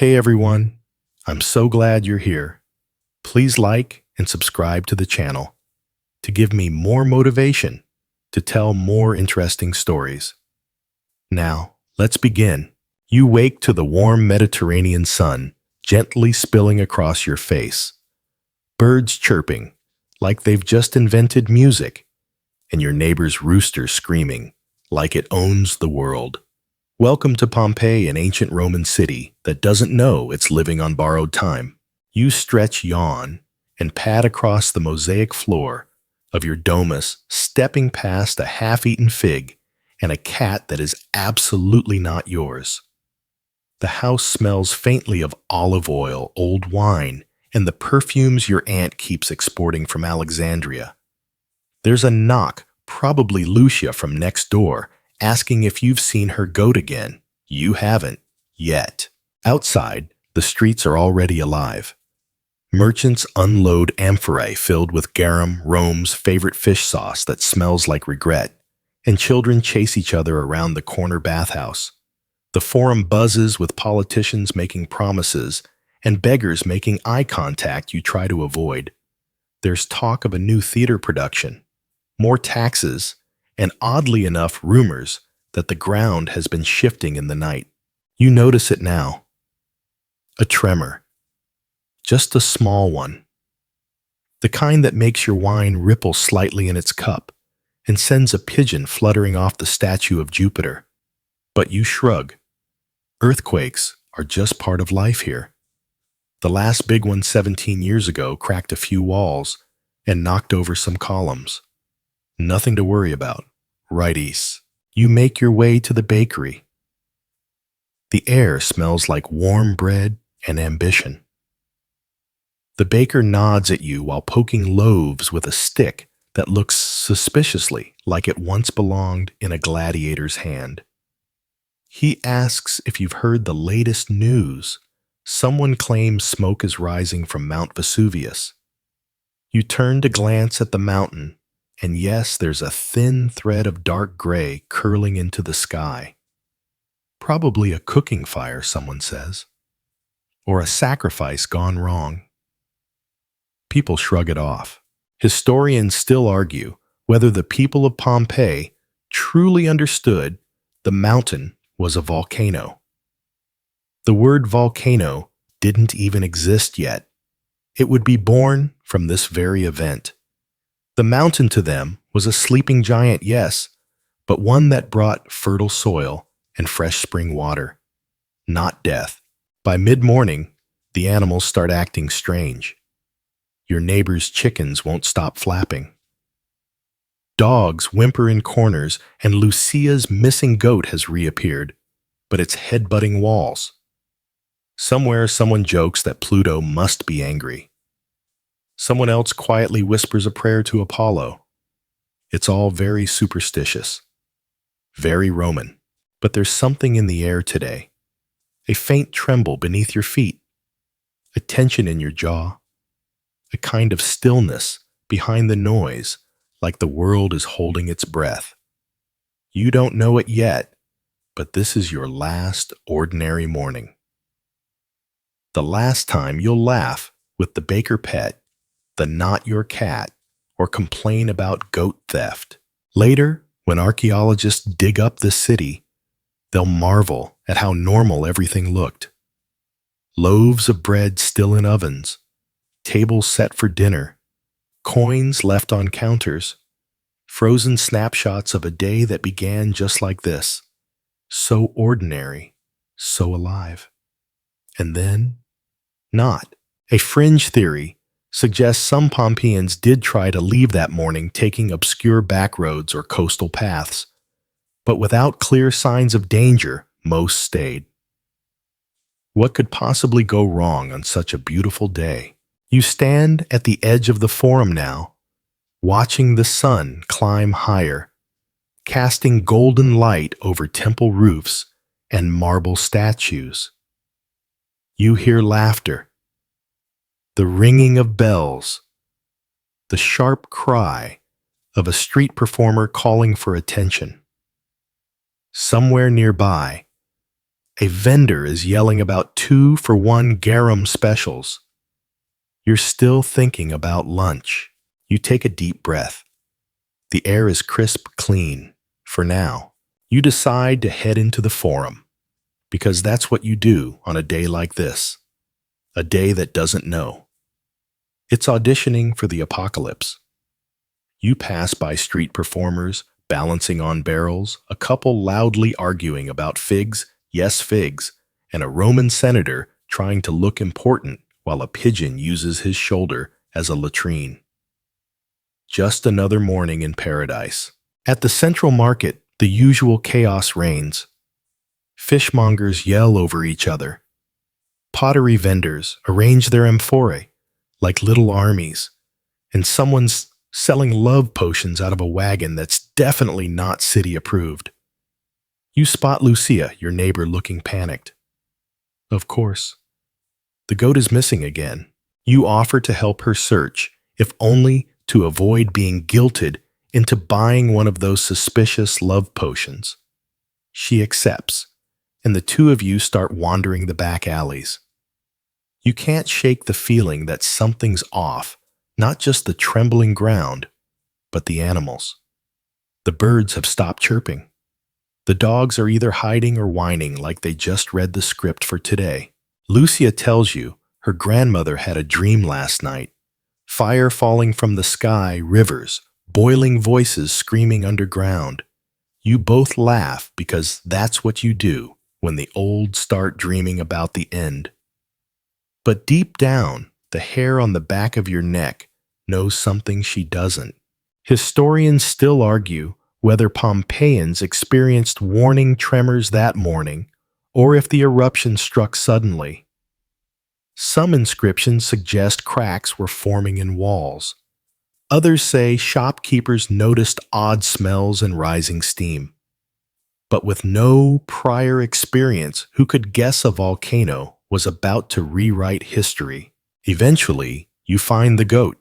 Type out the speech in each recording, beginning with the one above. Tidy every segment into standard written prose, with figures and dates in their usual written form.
Hey everyone, I'm so glad you're here. Please like and subscribe to the channel to give me more motivation to tell more interesting stories. Now, let's begin. You wake to the warm Mediterranean sun gently spilling across your face, birds chirping like they've just invented music, and your neighbor's rooster screaming like it owns the world. Welcome to Pompeii, an ancient Roman city that doesn't know it's living on borrowed time. You stretch, yawn, and pad across the mosaic floor of your domus, stepping past a half-eaten fig and a cat that is absolutely not yours. The house smells faintly of olive oil, old wine, and the perfumes your aunt keeps exporting from Alexandria. There's a knock, probably Lucia from next door, asking if you've seen her goat again. You haven't, yet. Outside, the streets are already alive. Merchants unload amphorae filled with garum, Rome's favorite fish sauce that smells like regret, and children chase each other around the corner bathhouse. The forum buzzes with politicians making promises and beggars making eye contact you try to avoid. There's talk of a new theater production, more taxes, and oddly enough, rumors that the ground has been shifting in the night. You notice it now. A tremor. Just a small one. The kind that makes your wine ripple slightly in its cup and sends a pigeon fluttering off the statue of Jupiter. But you shrug. Earthquakes are just part of life here. The last big one 17 years ago cracked a few walls and knocked over some columns. Nothing to worry about. Righties. You make your way to the bakery. The air smells like warm bread and ambition. The baker nods at you while poking loaves with a stick that looks suspiciously like it once belonged in a gladiator's hand. He asks if you've heard the latest news. Someone claims smoke is rising from Mount Vesuvius. You turn to glance at the mountain, and yes, there's a thin thread of dark gray curling into the sky. Probably a cooking fire, someone says. Or a sacrifice gone wrong. People shrug it off. Historians still argue whether the people of Pompeii truly understood the mountain was a volcano. The word volcano didn't even exist yet. It would be born from this very event. The mountain to them was a sleeping giant, yes, but one that brought fertile soil and fresh spring water, not death. By mid-morning, the animals start acting strange. Your neighbor's chickens won't stop flapping. Dogs whimper in corners, and Lucia's missing goat has reappeared, but it's head-butting walls. Somewhere, someone jokes that Pluto must be angry. Someone else quietly whispers a prayer to Apollo. It's all very superstitious, very Roman. But there's something in the air today. A faint tremble beneath your feet, a tension in your jaw, a kind of stillness behind the noise, like the world is holding its breath. You don't know it yet, but this is your last ordinary morning. The last time you'll laugh with the baker pet, the not your cat, or complain about goat theft. Later, when archaeologists dig up the city, they'll marvel at how normal everything looked. Loaves of bread still in ovens, tables set for dinner, coins left on counters, frozen snapshots of a day that began just like this, so ordinary, so alive. And then, not. A fringe theory suggests some Pompeians did try to leave that morning taking obscure back roads or coastal paths, but without clear signs of danger, most stayed. What could possibly go wrong on such a beautiful day? You stand at the edge of the forum now, watching the sun climb higher, casting golden light over temple roofs and marble statues. You hear laughter, the ringing of bells, the sharp cry of a street performer calling for attention. Somewhere nearby, A vendor is yelling about 2-for-1 garum specials. You're still thinking about lunch. You take a deep breath. The air is crisp clean, for now. You decide to head into the forum, because that's what you do on a day like this. A day that doesn't know. It's auditioning for the apocalypse. You pass by street performers balancing on barrels, a couple loudly arguing about figs, yes figs, and a Roman senator trying to look important while a pigeon uses his shoulder as a latrine. Just another morning in paradise. At the central market, the usual chaos reigns. Fishmongers yell over each other. Pottery vendors arrange their amphorae like little armies, and someone's selling love potions out of a wagon that's definitely not city approved. You spot Lucia, your neighbor, looking panicked. Of course. The goat is missing again. You offer to help her search, if only to avoid being guilted into buying one of those suspicious love potions. She accepts, and the two of you start wandering the back alleys. You can't shake the feeling that something's off, not just the trembling ground, but the animals. The birds have stopped chirping. The dogs are either hiding or whining like they just read the script for today. Lucia tells you her grandmother had a dream last night. Fire falling from the sky, rivers, boiling voices screaming underground. You both laugh because that's what you do when the old start dreaming about the end. But deep down, the hair on the back of your neck knows something she doesn't. Historians still argue whether Pompeians experienced warning tremors that morning or if the eruption struck suddenly. Some inscriptions suggest cracks were forming in walls. Others say shopkeepers noticed odd smells and rising steam. But with no prior experience, who could guess a volcano was about to rewrite history? Eventually, you find the goat.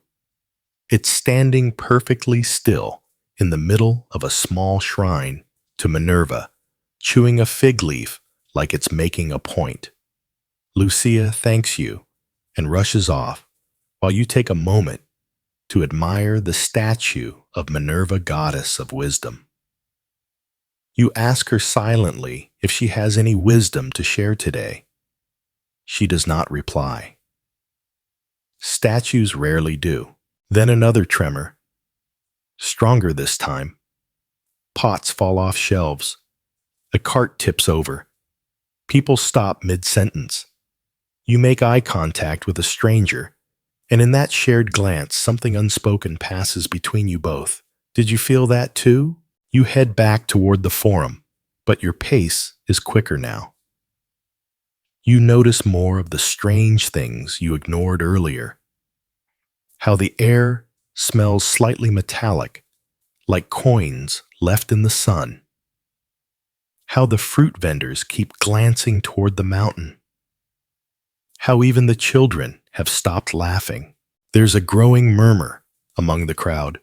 It's standing perfectly still in the middle of a small shrine to Minerva, chewing a fig leaf like it's making a point. Lucia thanks you and rushes off while you take a moment to admire the statue of Minerva, goddess of wisdom. You ask her silently if she has any wisdom to share today. She does not reply. Statues rarely do. Then another tremor. Stronger this time. Pots fall off shelves. A cart tips over. People stop mid-sentence. You make eye contact with a stranger, and in that shared glance, something unspoken passes between you both. Did you feel that too? You head back toward the forum, but your pace is quicker now. You notice more of the strange things you ignored earlier. How the air smells slightly metallic, like coins left in the sun. How the fruit vendors keep glancing toward the mountain. How even the children have stopped laughing. There's a growing murmur among the crowd.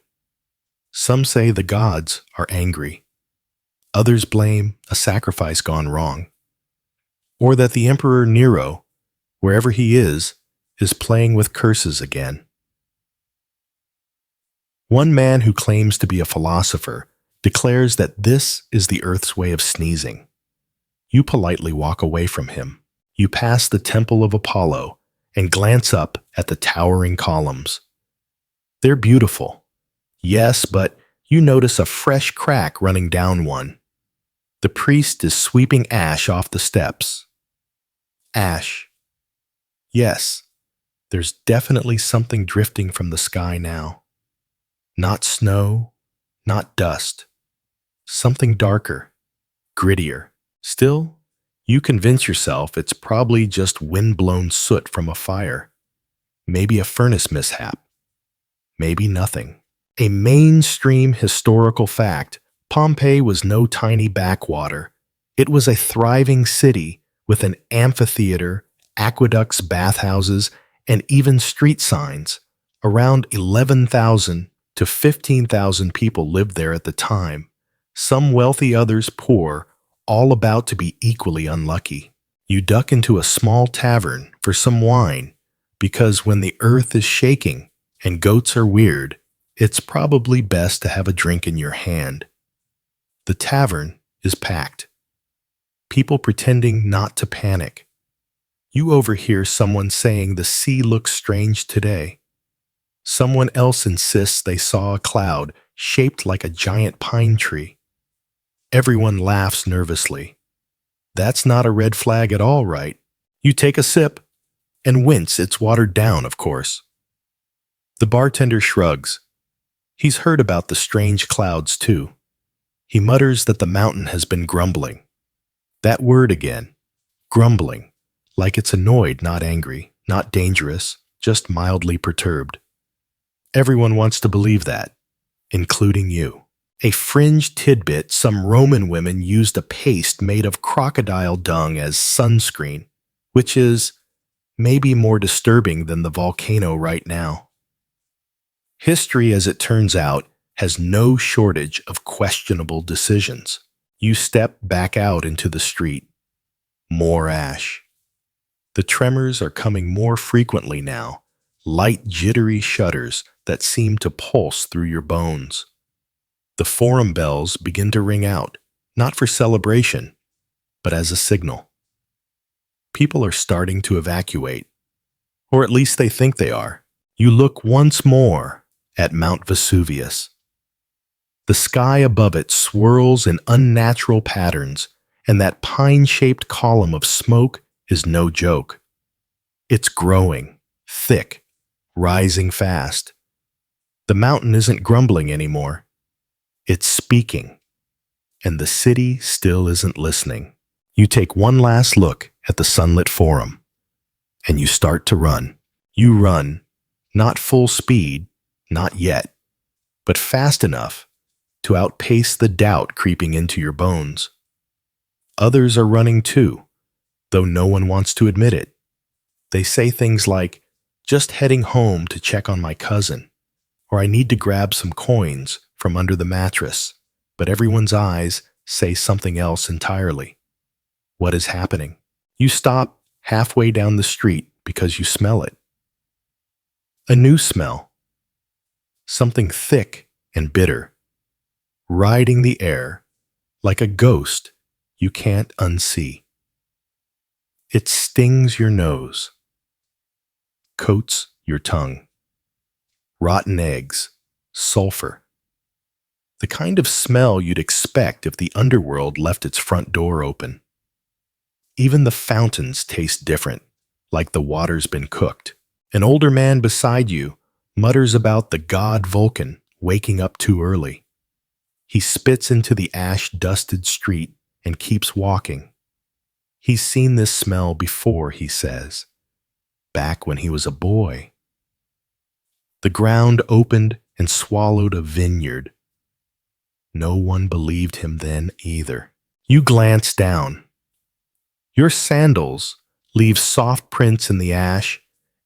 Some say the gods are angry. Others blame a sacrifice gone wrong. Or that the Emperor Nero, wherever he is playing with curses again. One man who claims to be a philosopher declares that this is the Earth's way of sneezing. You politely walk away from him. You pass the Temple of Apollo and glance up at the towering columns. They're beautiful. Yes, but you notice a fresh crack running down one. The priest is sweeping ash off the steps. Ash. Yes, there's definitely something drifting from the sky now. Not snow, not dust. Something darker, grittier. Still, you convince yourself it's probably just wind-blown soot from a fire. Maybe a furnace mishap. Maybe nothing. A mainstream historical fact, Pompeii was no tiny backwater. It was a thriving city with an amphitheater, aqueducts, bathhouses, and even street signs. Around 11,000 to 15,000 people lived there at the time, some wealthy, others poor, all about to be equally unlucky. You duck into a small tavern for some wine because when the earth is shaking and goats are weird, it's probably best to have a drink in your hand. The tavern is packed. People pretending not to panic. You overhear someone saying the sea looks strange today. Someone else insists they saw a cloud shaped like a giant pine tree. Everyone laughs nervously. That's not a red flag at all, right? You take a sip and wince. It's watered down, of course. The bartender shrugs. He's heard about the strange clouds, too. He mutters that the mountain has been grumbling. That word again, grumbling, like it's annoyed, not angry, not dangerous, just mildly perturbed. Everyone wants to believe that, including you. A fringe tidbit, some Roman women used a paste made of crocodile dung as sunscreen, which is maybe more disturbing than the volcano right now. History, as it turns out, has no shortage of questionable decisions. You step back out into the street. More ash. The tremors are coming more frequently now, light jittery shudders that seem to pulse through your bones. The forum bells begin to ring out, not for celebration, but as a signal. People are starting to evacuate, or at least they think they are. You look once more at Mount Vesuvius. The sky above it swirls in unnatural patterns, and that pine-shaped column of smoke is no joke. It's growing, thick, rising fast. The mountain isn't grumbling anymore. It's speaking, and the city still isn't listening. You take one last look at the sunlit forum, and you start to run. You run, not full speed, not yet, but fast enough to outpace the doubt creeping into your bones. Others are running too, though no one wants to admit it. They say things like, "Just heading home to check on my cousin," or "I need to grab some coins from under the mattress," but everyone's eyes say something else entirely. What is happening? You stop halfway down the street because you smell it. A new smell. Something thick and bitter, riding the air like a ghost you can't unsee. It stings your nose, coats your tongue. Rotten eggs, sulfur. The kind of smell you'd expect if the underworld left its front door open. Even the fountains taste different, like the water's been cooked. An older man beside you mutters about the god Vulcan waking up too early. He spits into the ash-dusted street and keeps walking. He's seen this smell before, he says, back when he was a boy. The ground opened and swallowed a vineyard. No one believed him then either. You glance down. Your sandals leave soft prints in the ash,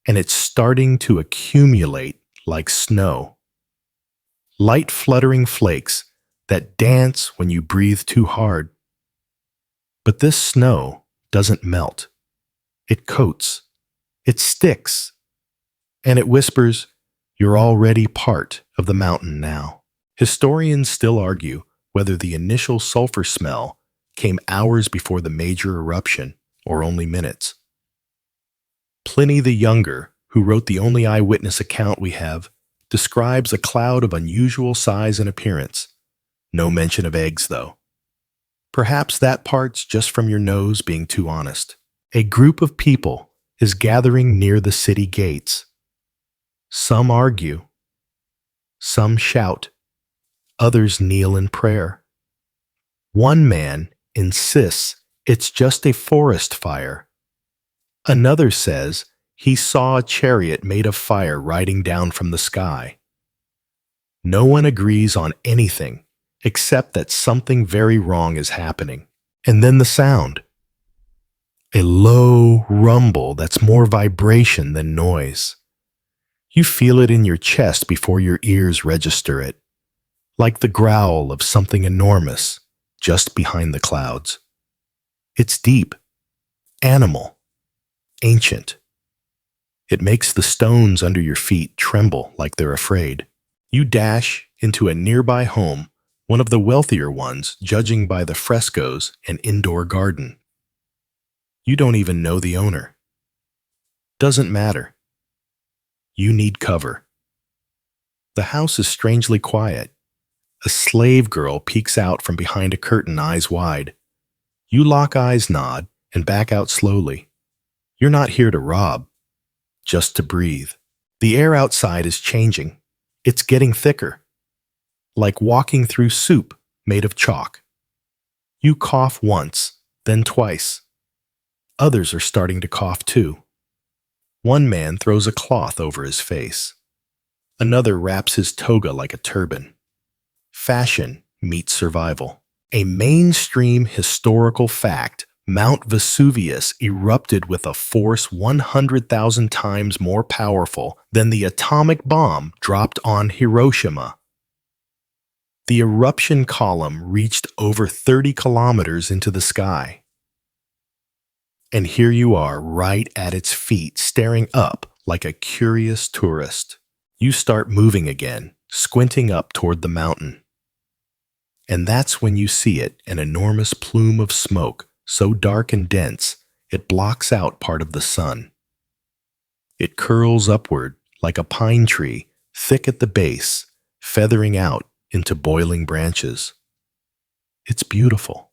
and it's starting to accumulate like snow. Light fluttering flakes that dance when you breathe too hard. But this snow doesn't melt. It coats. It sticks. And it whispers, "You're already part of the mountain now." Historians still argue whether the initial sulfur smell came hours before the major eruption or only minutes. Pliny the Younger, who wrote the only eyewitness account we have, describes a cloud of unusual size and appearance. No mention of eggs, though. Perhaps that part's just from your nose being too honest. A group of people is gathering near the city gates. Some argue. Some shout. Others kneel in prayer. One man insists it's just a forest fire. Another says he saw a chariot made of fire riding down from the sky. No one agrees on anything except that something very wrong is happening. And then the sound. A low rumble that's more vibration than noise. You feel it in your chest before your ears register it, like the growl of something enormous just behind the clouds. It's deep, animal, ancient. It makes the stones under your feet tremble like they're afraid. You dash into a nearby home, one of the wealthier ones, judging by the frescoes and indoor garden. You don't even know the owner. Doesn't matter. You need cover. The house is strangely quiet. A slave girl peeks out from behind a curtain, eyes wide. You lock eyes, nod, and back out slowly. You're not here to rob, just to breathe. The air outside is changing. It's getting thicker, like walking through soup made of chalk. You cough once, then twice. Others are starting to cough too. One man throws a cloth over his face. Another wraps his toga like a turban. Fashion meets survival. A mainstream historical fact: Mount Vesuvius erupted with a force 100,000 times more powerful than the atomic bomb dropped on Hiroshima. The eruption column reached over 30 kilometers into the sky. And here you are, right at its feet, staring up like a curious tourist. You start moving again, squinting up toward the mountain. And that's when you see it, an enormous plume of smoke, so dark and dense, it blocks out part of the sun. It curls upward like a pine tree, thick at the base, feathering out into boiling branches. It's beautiful.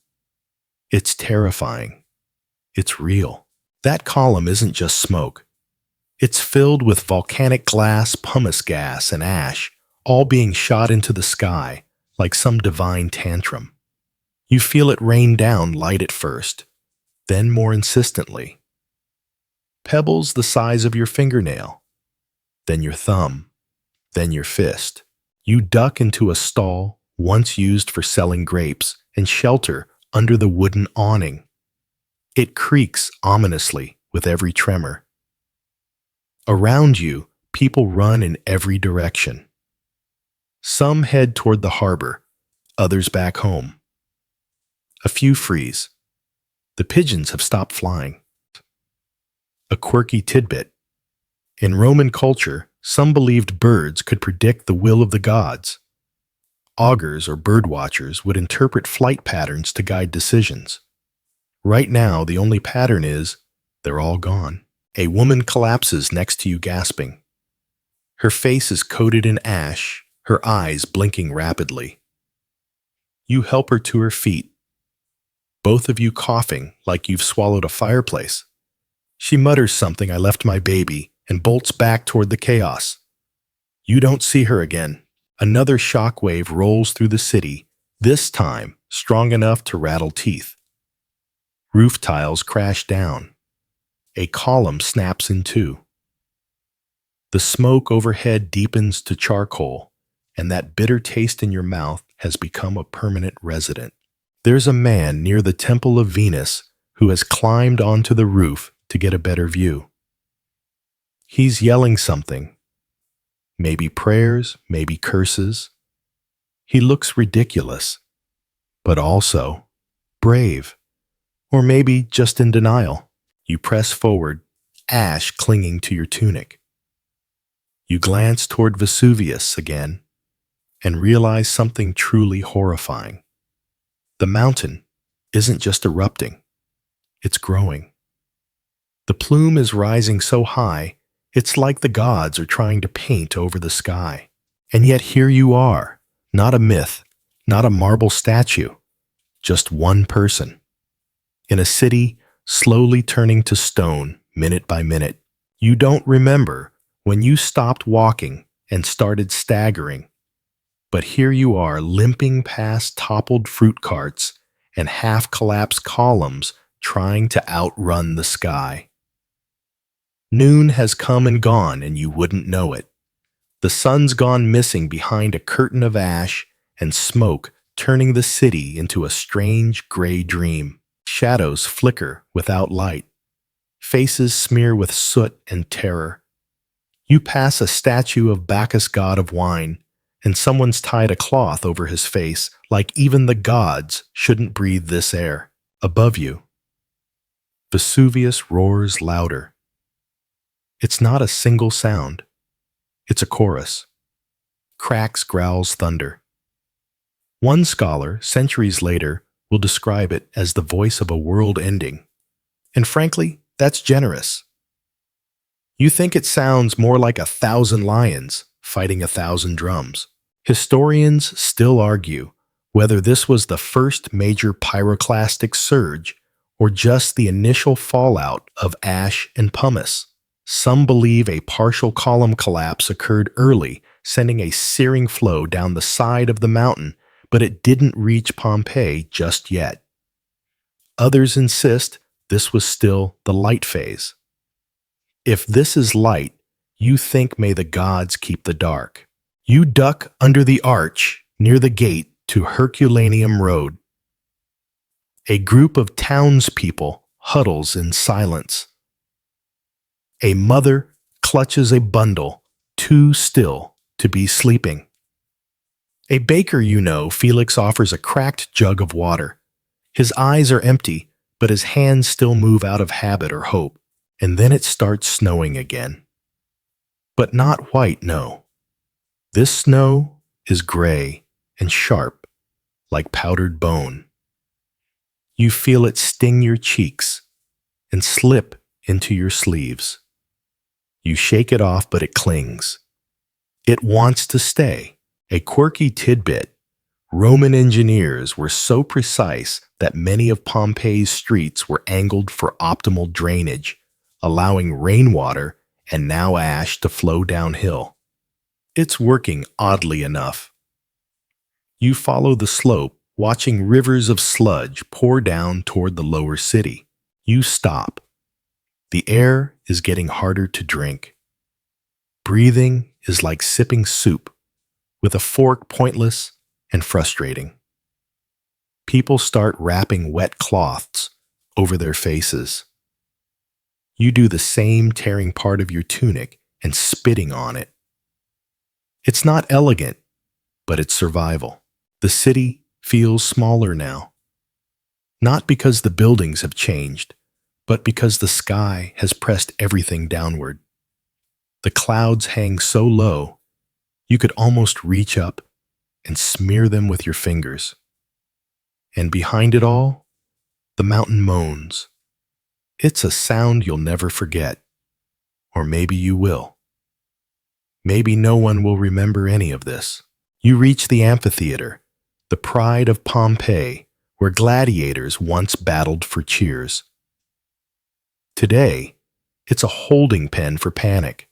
It's terrifying. It's real. That column isn't just smoke. It's filled with volcanic glass, pumice gas, and ash, all being shot into the sky like some divine tantrum. You feel it rain down light at first, then more insistently. Pebbles the size of your fingernail, then your thumb, then your fist. You duck into a stall once used for selling grapes and shelter under the wooden awning. It creaks ominously with every tremor. Around you, people run in every direction. Some head toward the harbor, others back home. A few freeze. The pigeons have stopped flying. A quirky tidbit. In Roman culture, some believed birds could predict the will of the gods. Augurs or bird watchers would interpret flight patterns to guide decisions. Right now, the only pattern is they're all gone. A woman collapses next to you, gasping. Her face is coated in ash, her eyes blinking rapidly. You help her to her feet, both of you coughing like you've swallowed a fireplace. She mutters something, "I left my baby," and bolts back toward the chaos. You don't see her again. Another shockwave rolls through the city, this time strong enough to rattle teeth. Roof tiles crash down. A column snaps in two. The smoke overhead deepens to charcoal, and that bitter taste in your mouth has become a permanent resident. There's a man near the Temple of Venus who has climbed onto the roof to get a better view. He's yelling something. Maybe prayers, maybe curses. He looks ridiculous, but also brave. Or maybe just in denial. You press forward, ash clinging to your tunic. You glance toward Vesuvius again and realize something truly horrifying. The mountain isn't just erupting, it's growing. The plume is rising so high, it's like the gods are trying to paint over the sky. And yet here you are, not a myth, not a marble statue, just one person. In a city slowly turning to stone minute by minute. You don't remember when you stopped walking and started staggering. But here you are, limping past toppled fruit carts and half-collapsed columns, trying to outrun the sky. Noon has come and gone, and you wouldn't know it. The sun's gone missing behind a curtain of ash and smoke, turning the city into a strange gray dream. Shadows flicker without light. Faces smear with soot and terror. You pass a statue of Bacchus, god of wine, and someone's tied a cloth over his face, like even the gods shouldn't breathe this air. Above you, Vesuvius roars louder. It's not a single sound. It's a chorus. Cracks growls thunder. One scholar, centuries later, will describe it as the voice of a world ending. And frankly, that's generous. You think it sounds more like 1,000 lions fighting 1,000 drums. Historians still argue whether this was the first major pyroclastic surge or just the initial fallout of ash and pumice. Some believe a partial column collapse occurred early, sending a searing flow down the side of the mountain, but it didn't reach Pompeii just yet. Others insist this was still the light phase. If this is light, you think may the gods keep the dark. You duck under the arch near the gate to Herculaneum Road. A group of townspeople huddles in silence. A mother clutches a bundle, too still to be sleeping. A baker you know, Felix, offers a cracked jug of water. His eyes are empty, but his hands still move out of habit or hope. And then it starts snowing again. But not white, no. This snow is gray and sharp, like powdered bone. You feel it sting your cheeks and slip into your sleeves. You shake it off, but it clings. It wants to stay. A quirky tidbit. Roman engineers were so precise that many of Pompeii's streets were angled for optimal drainage, allowing rainwater and now ash to flow downhill. It's working oddly enough. You follow the slope, watching rivers of sludge pour down toward the lower city. You stop. The air is getting harder to drink. Breathing is like sipping soup, with a fork pointless and frustrating. People start wrapping wet cloths over their faces. You do the same, tearing part of your tunic and spitting on it. It's not elegant, but it's survival. The city feels smaller now. Not because the buildings have changed, but because the sky has pressed everything downward. The clouds hang so low, you could almost reach up and smear them with your fingers. And behind it all, the mountain moans. It's a sound you'll never forget. Or maybe you will. Maybe no one will remember any of this. You reach the amphitheater, the pride of Pompeii, where gladiators once battled for cheers. Today, it's a holding pen for panic.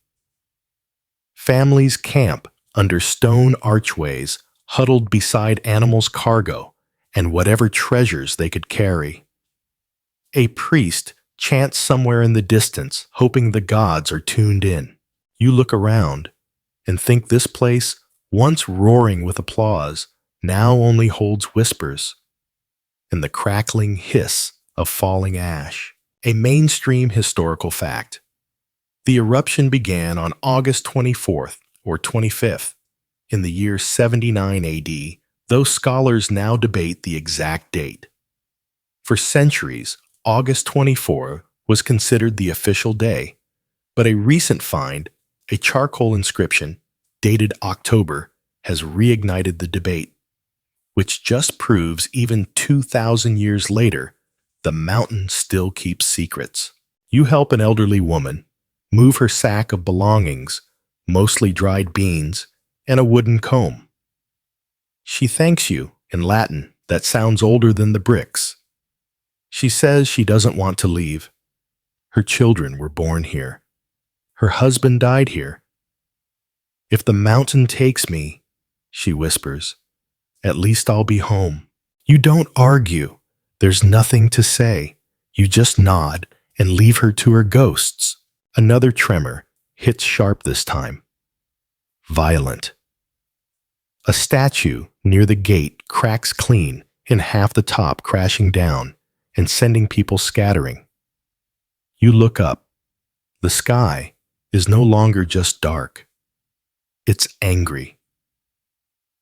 Families camp under stone archways, huddled beside animals' cargo and whatever treasures they could carry. A priest chants somewhere in the distance, hoping the gods are tuned in. You look around and think this place, once roaring with applause, now only whispers whispers and the crackling hiss of falling ash. A mainstream historical fact. The eruption began on August 24th or 25th in the year 79 AD, though scholars now debate the exact date. For centuries, August 24 was considered the official day, but a recent find, a charcoal inscription dated October, has reignited the debate, which just proves even 2,000 years later, the mountain still keeps secrets. You help an elderly woman move her sack of belongings, mostly dried beans, and a wooden comb. She thanks you in Latin that sounds older than the bricks. She says she doesn't want to leave. Her children were born here. Her husband died here. If the mountain takes me, she whispers, at least I'll be home. You don't argue. There's nothing to say. You just nod and leave her to her ghosts. Another tremor hits sharp this time. Violent. A statue near the gate cracks clean, in half the top crashing down and sending people scattering. You look up. The sky is no longer just dark. It's angry.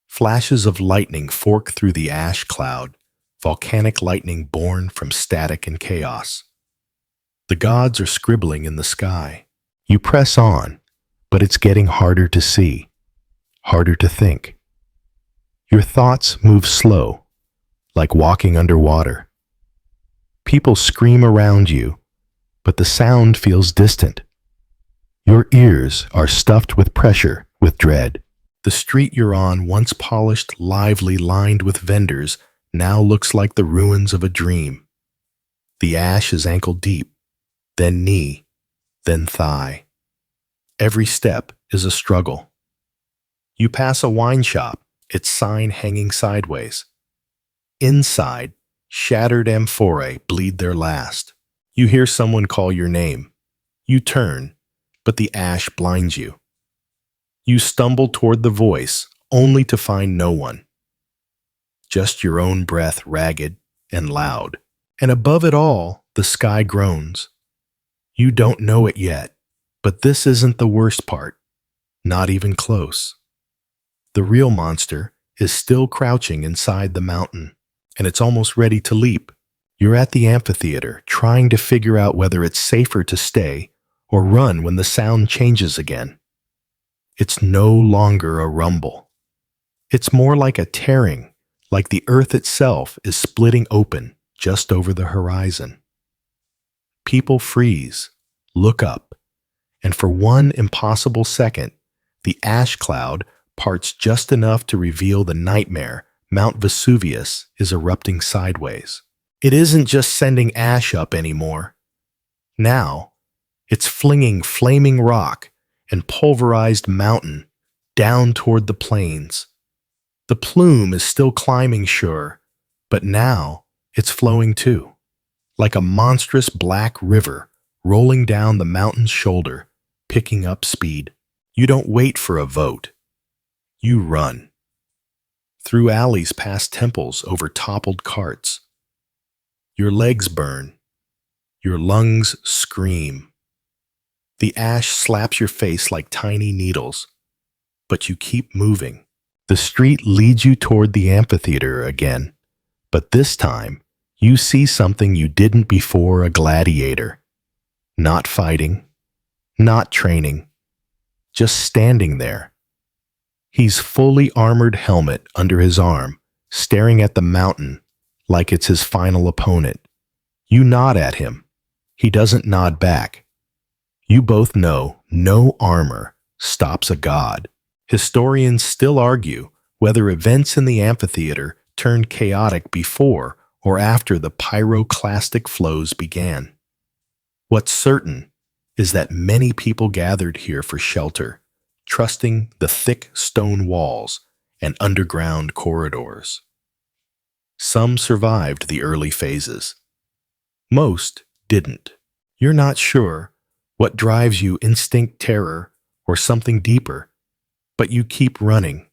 Flashes of lightning fork through the ash cloud, volcanic lightning born from static and chaos. The gods are scribbling in the sky. You press on, but it's getting harder to see, harder to think. Your thoughts move slow, like walking underwater. People scream around you, but the sound feels distant. Your ears are stuffed with pressure, with dread. The street you're on, once polished, lively, lined with vendors, now looks like the ruins of a dream. The ash is ankle deep, then knee, then thigh. Every step is a struggle. You pass a wine shop, its sign hanging sideways. Inside, shattered amphorae bleed their last. You hear someone call your name. You turn, but the ash blinds you. You stumble toward the voice, only to find no one. Just your own breath, ragged and loud. And above it all, the sky groans. You don't know it yet, but this isn't the worst part. Not even close. The real monster is still crouching inside the mountain, and it's almost ready to leap. You're at the amphitheater, trying to figure out whether it's safer to stay or run when the sound changes again. It's no longer a rumble. It's more like a tearing, like the earth itself is splitting open just over the horizon. People freeze, look up, and for one impossible second, the ash cloud parts just enough to reveal the nightmare Mount Vesuvius is erupting sideways. It isn't just sending ash up anymore. Now, it's flinging flaming rock and pulverized mountain down toward the plains. The plume is still climbing, sure, but now it's flowing too, like a monstrous black river rolling down the mountain's shoulder, picking up speed. You don't wait for a vote. You run. Through alleys past temples, over toppled carts. Your legs burn. Your lungs scream. The ash slaps your face like tiny needles, but you keep moving. The street leads you toward the amphitheater again, but this time you see something you didn't before: a gladiator. Not fighting, not training, just standing there. He's fully armored helmet under his arm, staring at the mountain like it's his final opponent. You nod at him. He doesn't nod back. You both know no armor stops a god. Historians still argue whether events in the amphitheater turned chaotic before or after the pyroclastic flows began. What's certain is that many people gathered here for shelter, trusting the thick stone walls and underground corridors. Some survived the early phases. Most didn't. You're not sure what drives you: instinct, terror, or something deeper, but you keep running.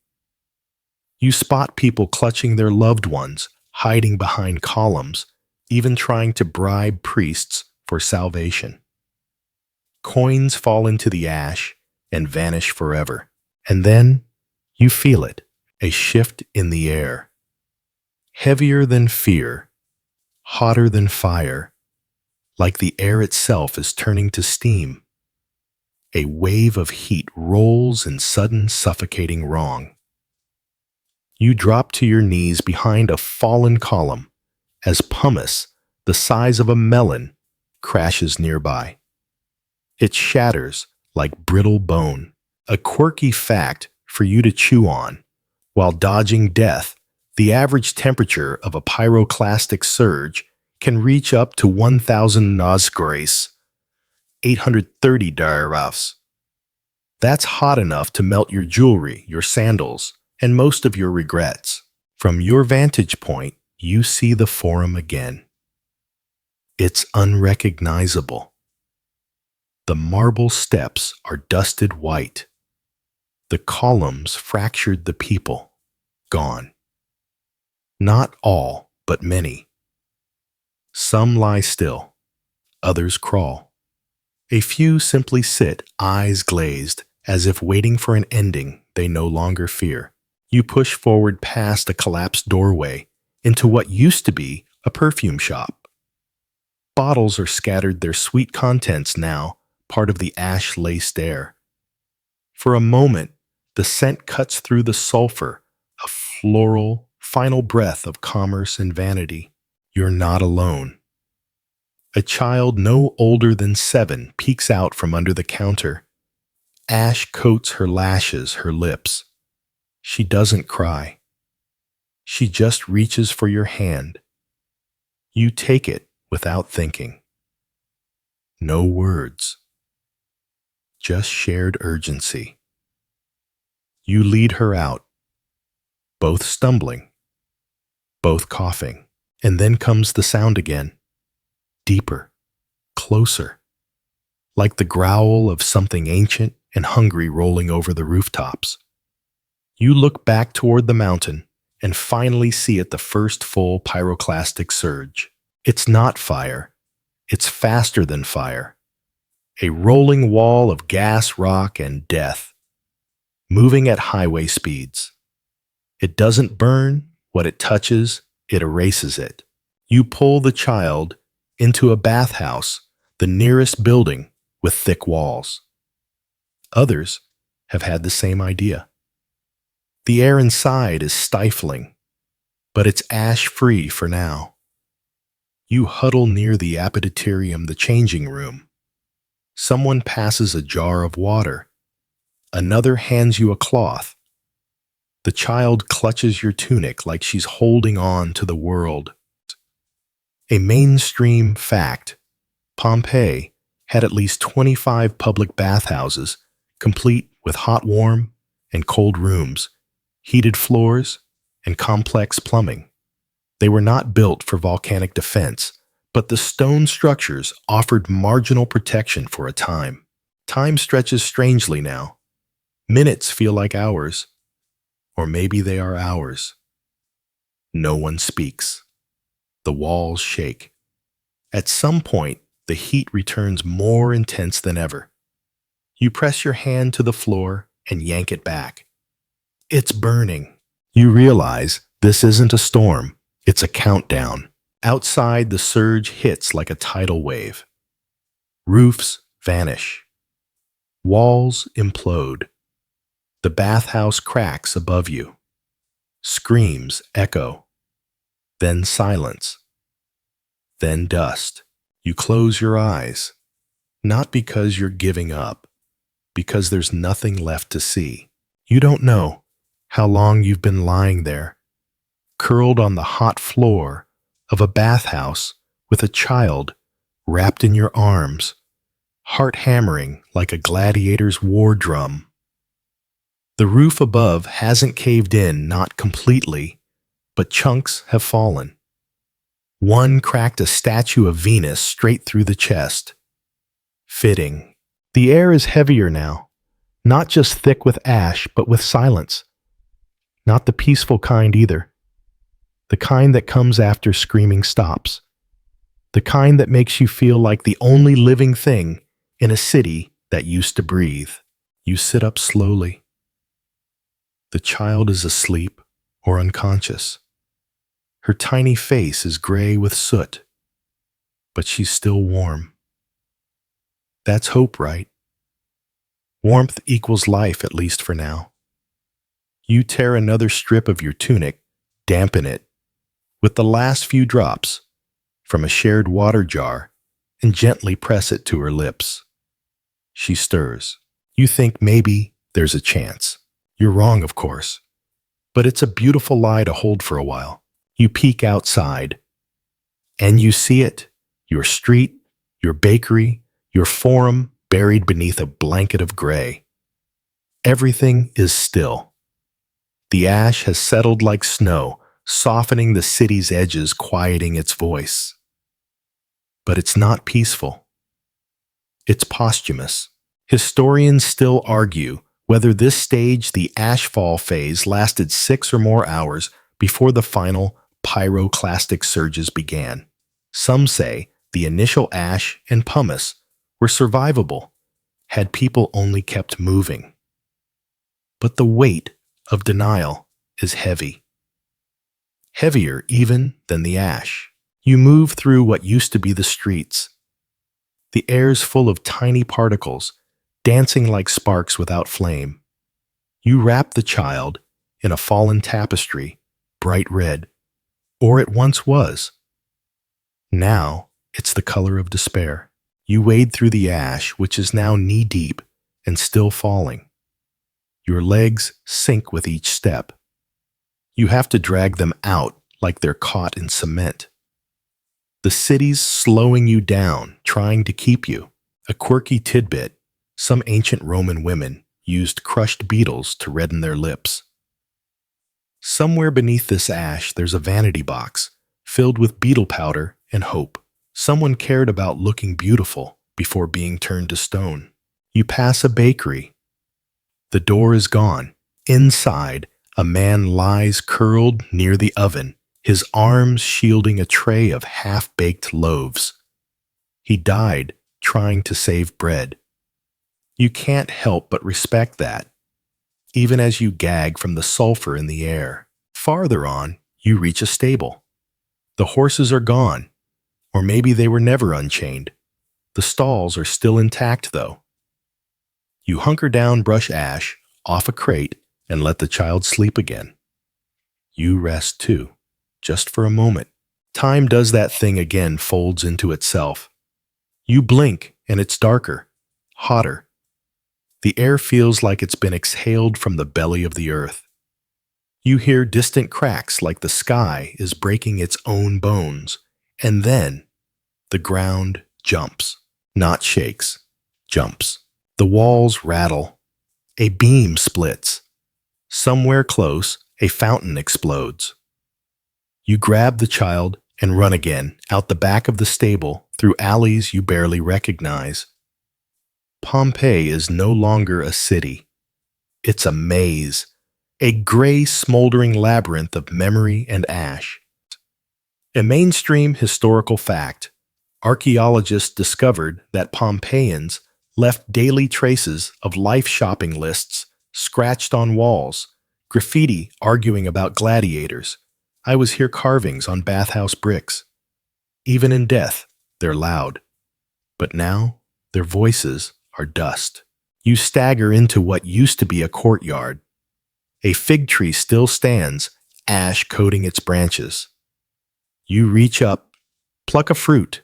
You spot people clutching their loved ones, hiding behind columns, even trying to bribe priests for salvation. Coins fall into the ash and vanish forever. And then you feel it, a shift in the air. Heavier than fear, hotter than fire, like the air itself is turning to steam. A wave of heat rolls in sudden suffocating wrong. You drop to your knees behind a fallen column as pumice, the size of a melon, crashes nearby. It shatters like brittle bone, a quirky fact for you to chew on. While dodging death, the average temperature of a pyroclastic surge can reach up to 1,000 Nosgrace, 830 Darafs. That's hot enough to melt your jewelry, your sandals, and most of your regrets. From your vantage point, you see the forum again. It's unrecognizable. The marble steps are dusted white. The columns fractured the people, gone. Not all, but many. Some lie still, others crawl. A few simply sit, eyes glazed, as if waiting for an ending they no longer fear. You push forward past a collapsed doorway into what used to be a perfume shop. Bottles are scattered their sweet contents now, part of the ash-laced air. For a moment, the scent cuts through the sulfur, a floral, final breath of commerce and vanity. You're not alone. A child no older than 7 peeks out from under the counter. Ash coats her lashes, her lips. She doesn't cry. She just reaches for your hand. You take it without thinking. No words. Just shared urgency. You lead her out, both stumbling, both coughing. And then comes the sound again, deeper, closer, like the growl of something ancient and hungry rolling over the rooftops. You look back toward the mountain and finally see it, the first full pyroclastic surge. It's not fire. It's faster than fire. A rolling wall of gas, rock, and death, moving at highway speeds. It doesn't burn what it touches, it erases it. You pull the child into a bathhouse, the nearest building with thick walls. Others have had the same idea. The air inside is stifling, but it's ash-free for now. You huddle near the apoditerium, the changing room. Someone passes a jar of water. Another hands you a cloth. The child clutches your tunic like she's holding on to the world. A mainstream fact: Pompeii had at least 25 public bathhouses, complete with hot, warm, and cold rooms, heated floors, and complex plumbing. They were not built for volcanic defense, but the stone structures offered marginal protection for a time. Time stretches strangely now. Minutes feel like hours, or maybe they are hours. No one speaks. The walls shake. At some point, the heat returns more intense than ever. You press your hand to the floor and yank it back. It's burning. You realize this isn't a storm. It's a countdown. Outside, the surge hits like a tidal wave. Roofs vanish. Walls implode. The bathhouse cracks above you. Screams echo. Then silence. Then dust. You close your eyes. Not because you're giving up, because there's nothing left to see. You don't know how long you've been lying there, curled on the hot floor of a bathhouse with a child wrapped in your arms, heart hammering like a gladiator's war drum. The roof above hasn't caved in, not completely, but chunks have fallen. One cracked a statue of Venus straight through the chest. Fitting. The air is heavier now, not just thick with ash, but with silence. Not the peaceful kind either. The kind that comes after screaming stops. The kind that makes you feel like the only living thing in a city that used to breathe. You sit up slowly. The child is asleep or unconscious. Her tiny face is gray with soot, but she's still warm. That's hope, right? Warmth equals life, at least for now. You tear another strip of your tunic, dampen it, with the last few drops from a shared water jar, and gently press it to her lips. She stirs. You think maybe there's a chance. You're wrong, of course, but it's a beautiful lie to hold for a while. You peek outside, and you see it, your street, your bakery, your forum buried beneath a blanket of gray. Everything is still. The ash has settled like snow, softening the city's edges, quieting its voice. But it's not peaceful. It's posthumous. Historians still argue whether this stage, the ashfall phase, lasted 6 or more hours before the final pyroclastic surges began. Some say the initial ash and pumice were survivable had people only kept moving. But the weight of denial is heavy. Heavier even than the ash. You move through what used to be the streets. The air's full of tiny particles, dancing like sparks without flame. You wrap the child in a fallen tapestry, bright red, or it once was. Now it's the color of despair. You wade through the ash, which is now knee-deep and still falling. Your legs sink with each step. You have to drag them out like they're caught in cement. The city's slowing you down, trying to keep you. A quirky tidbit: some ancient Roman women used crushed beetles to redden their lips. Somewhere beneath this ash, there's a vanity box filled with beetle powder and hope. Someone cared about looking beautiful before being turned to stone. You pass a bakery. The door is gone. Inside, a man lies curled near the oven, his arms shielding a tray of half-baked loaves. He died trying to save bread. You can't help but respect that, even as you gag from the sulfur in the air. Farther on, you reach a stable. The horses are gone, or maybe they were never unchained. The stalls are still intact, though. You hunker down, brush ash off a crate, and let the child sleep again. You rest too, just for a moment. Time does that thing again, folds into itself. You blink, and it's darker, hotter. The air feels like it's been exhaled from the belly of the earth. You hear distant cracks like the sky is breaking its own bones, and then the ground jumps. Not shakes, jumps. The walls rattle. A beam splits. Somewhere close, a fountain explodes. You grab the child and run again, out the back of the stable, through alleys you barely recognize. Pompeii is no longer a city. It's a maze, a gray, smoldering labyrinth of memory and ash. A mainstream historical fact: archaeologists discovered that Pompeians left daily traces of life shopping lists scratched on walls, graffiti arguing about gladiators. I was here carvings on bathhouse bricks. Even in death, they're loud. But now, their voices are dust. You stagger into what used to be a courtyard. A fig tree still stands, ash coating its branches. You reach up, pluck a fruit.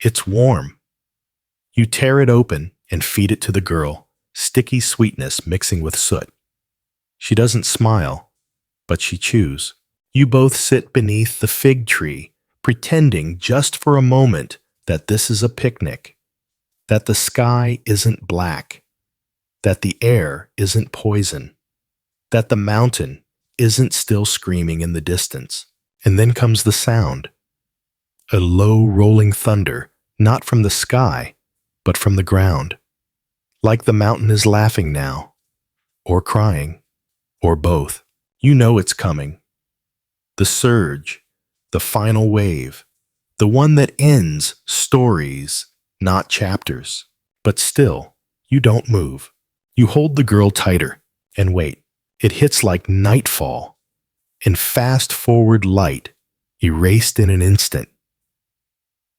It's warm. You tear it open and feed it to the girl, sticky sweetness mixing with soot. She doesn't smile, but she chews. You both sit beneath the fig tree, pretending just for a moment that this is a picnic, that the sky isn't black, that the air isn't poison, that the mountain isn't still screaming in the distance. And then comes the sound. A low rolling thunder, not from the sky, but from the ground. Like the mountain is laughing now, or crying, or both. You know it's coming. The surge, the final wave, the one that ends stories, not chapters. But still, you don't move. You hold the girl tighter and wait. It hits like nightfall, in fast-forward light, erased in an instant.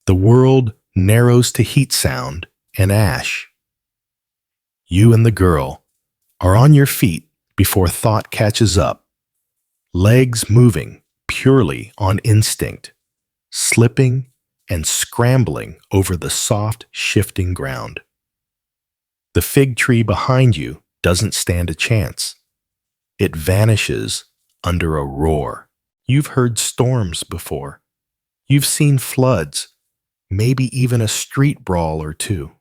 The world narrows to heat sound and ash. You and the girl are on your feet before thought catches up, legs moving purely on instinct, slipping and scrambling over the soft, shifting ground. The fig tree behind you doesn't stand a chance. It vanishes under a roar. You've heard storms before. You've seen floods, maybe even a street brawl or two.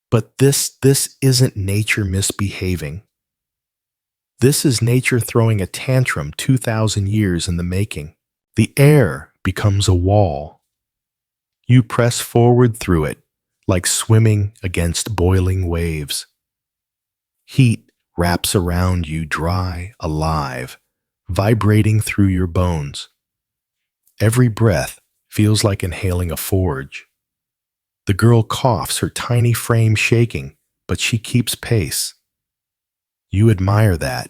But this isn't nature misbehaving. This is nature throwing a tantrum 2,000 years in the making. The air becomes a wall. You press forward through it, like swimming against boiling waves. Heat wraps around you, dry, alive, vibrating through your bones. Every breath feels like inhaling a forge. The girl coughs, her tiny frame shaking, but she keeps pace. You admire that.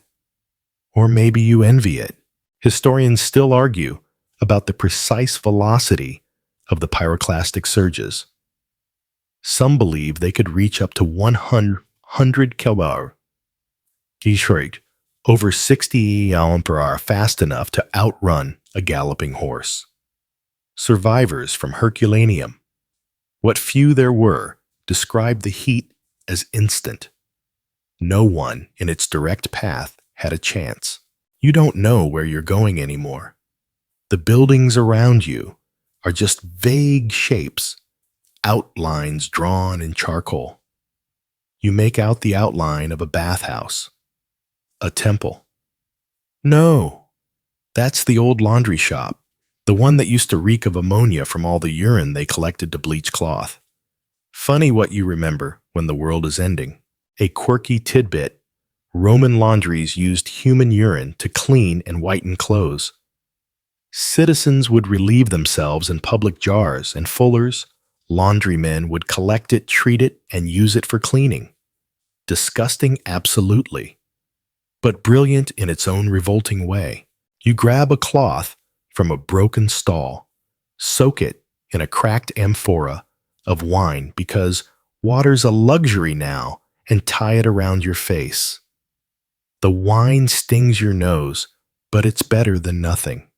Or maybe you envy it. Historians still argue, about the precise velocity of the pyroclastic surges. Some believe they could reach up to 100 km/h, over 60 km/h, fast enough to outrun a galloping horse. Survivors from Herculaneum, what few there were, described the heat as instant. No one in its direct path had a chance. You don't know where you're going anymore. The buildings around you are just vague shapes, outlines drawn in charcoal. You make out the outline of a bathhouse, a temple. No, that's the old laundry shop, the one that used to reek of ammonia from all the urine they collected to bleach cloth. Funny what you remember when the world is ending. A quirky tidbit: Roman laundries used human urine to clean and whiten clothes. Citizens would relieve themselves in public jars, and fullers, laundrymen would collect it, treat it, and use it for cleaning. Disgusting, absolutely, but brilliant in its own revolting way. You grab a cloth from a broken stall, soak it in a cracked amphora of wine because water's a luxury now, and tie it around your face. The wine stings your nose, but it's better than nothing.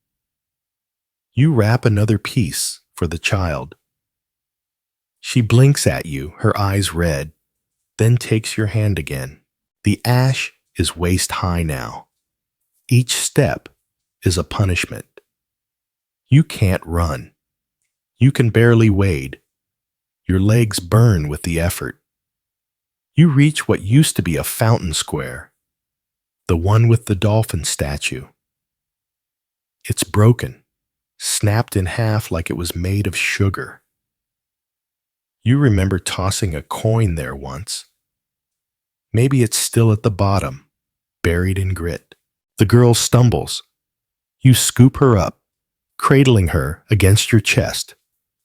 You wrap another piece for the child. She blinks at you, her eyes red, then takes your hand again. The ash is waist high now. Each step is a punishment. You can't run. You can barely wade. Your legs burn with the effort. You reach what used to be a fountain square, the one with the dolphin statue. It's broken, snapped in half like it was made of sugar. You remember tossing a coin there once. Maybe it's still at the bottom, buried in grit. The girl stumbles. You scoop her up, cradling her against your chest,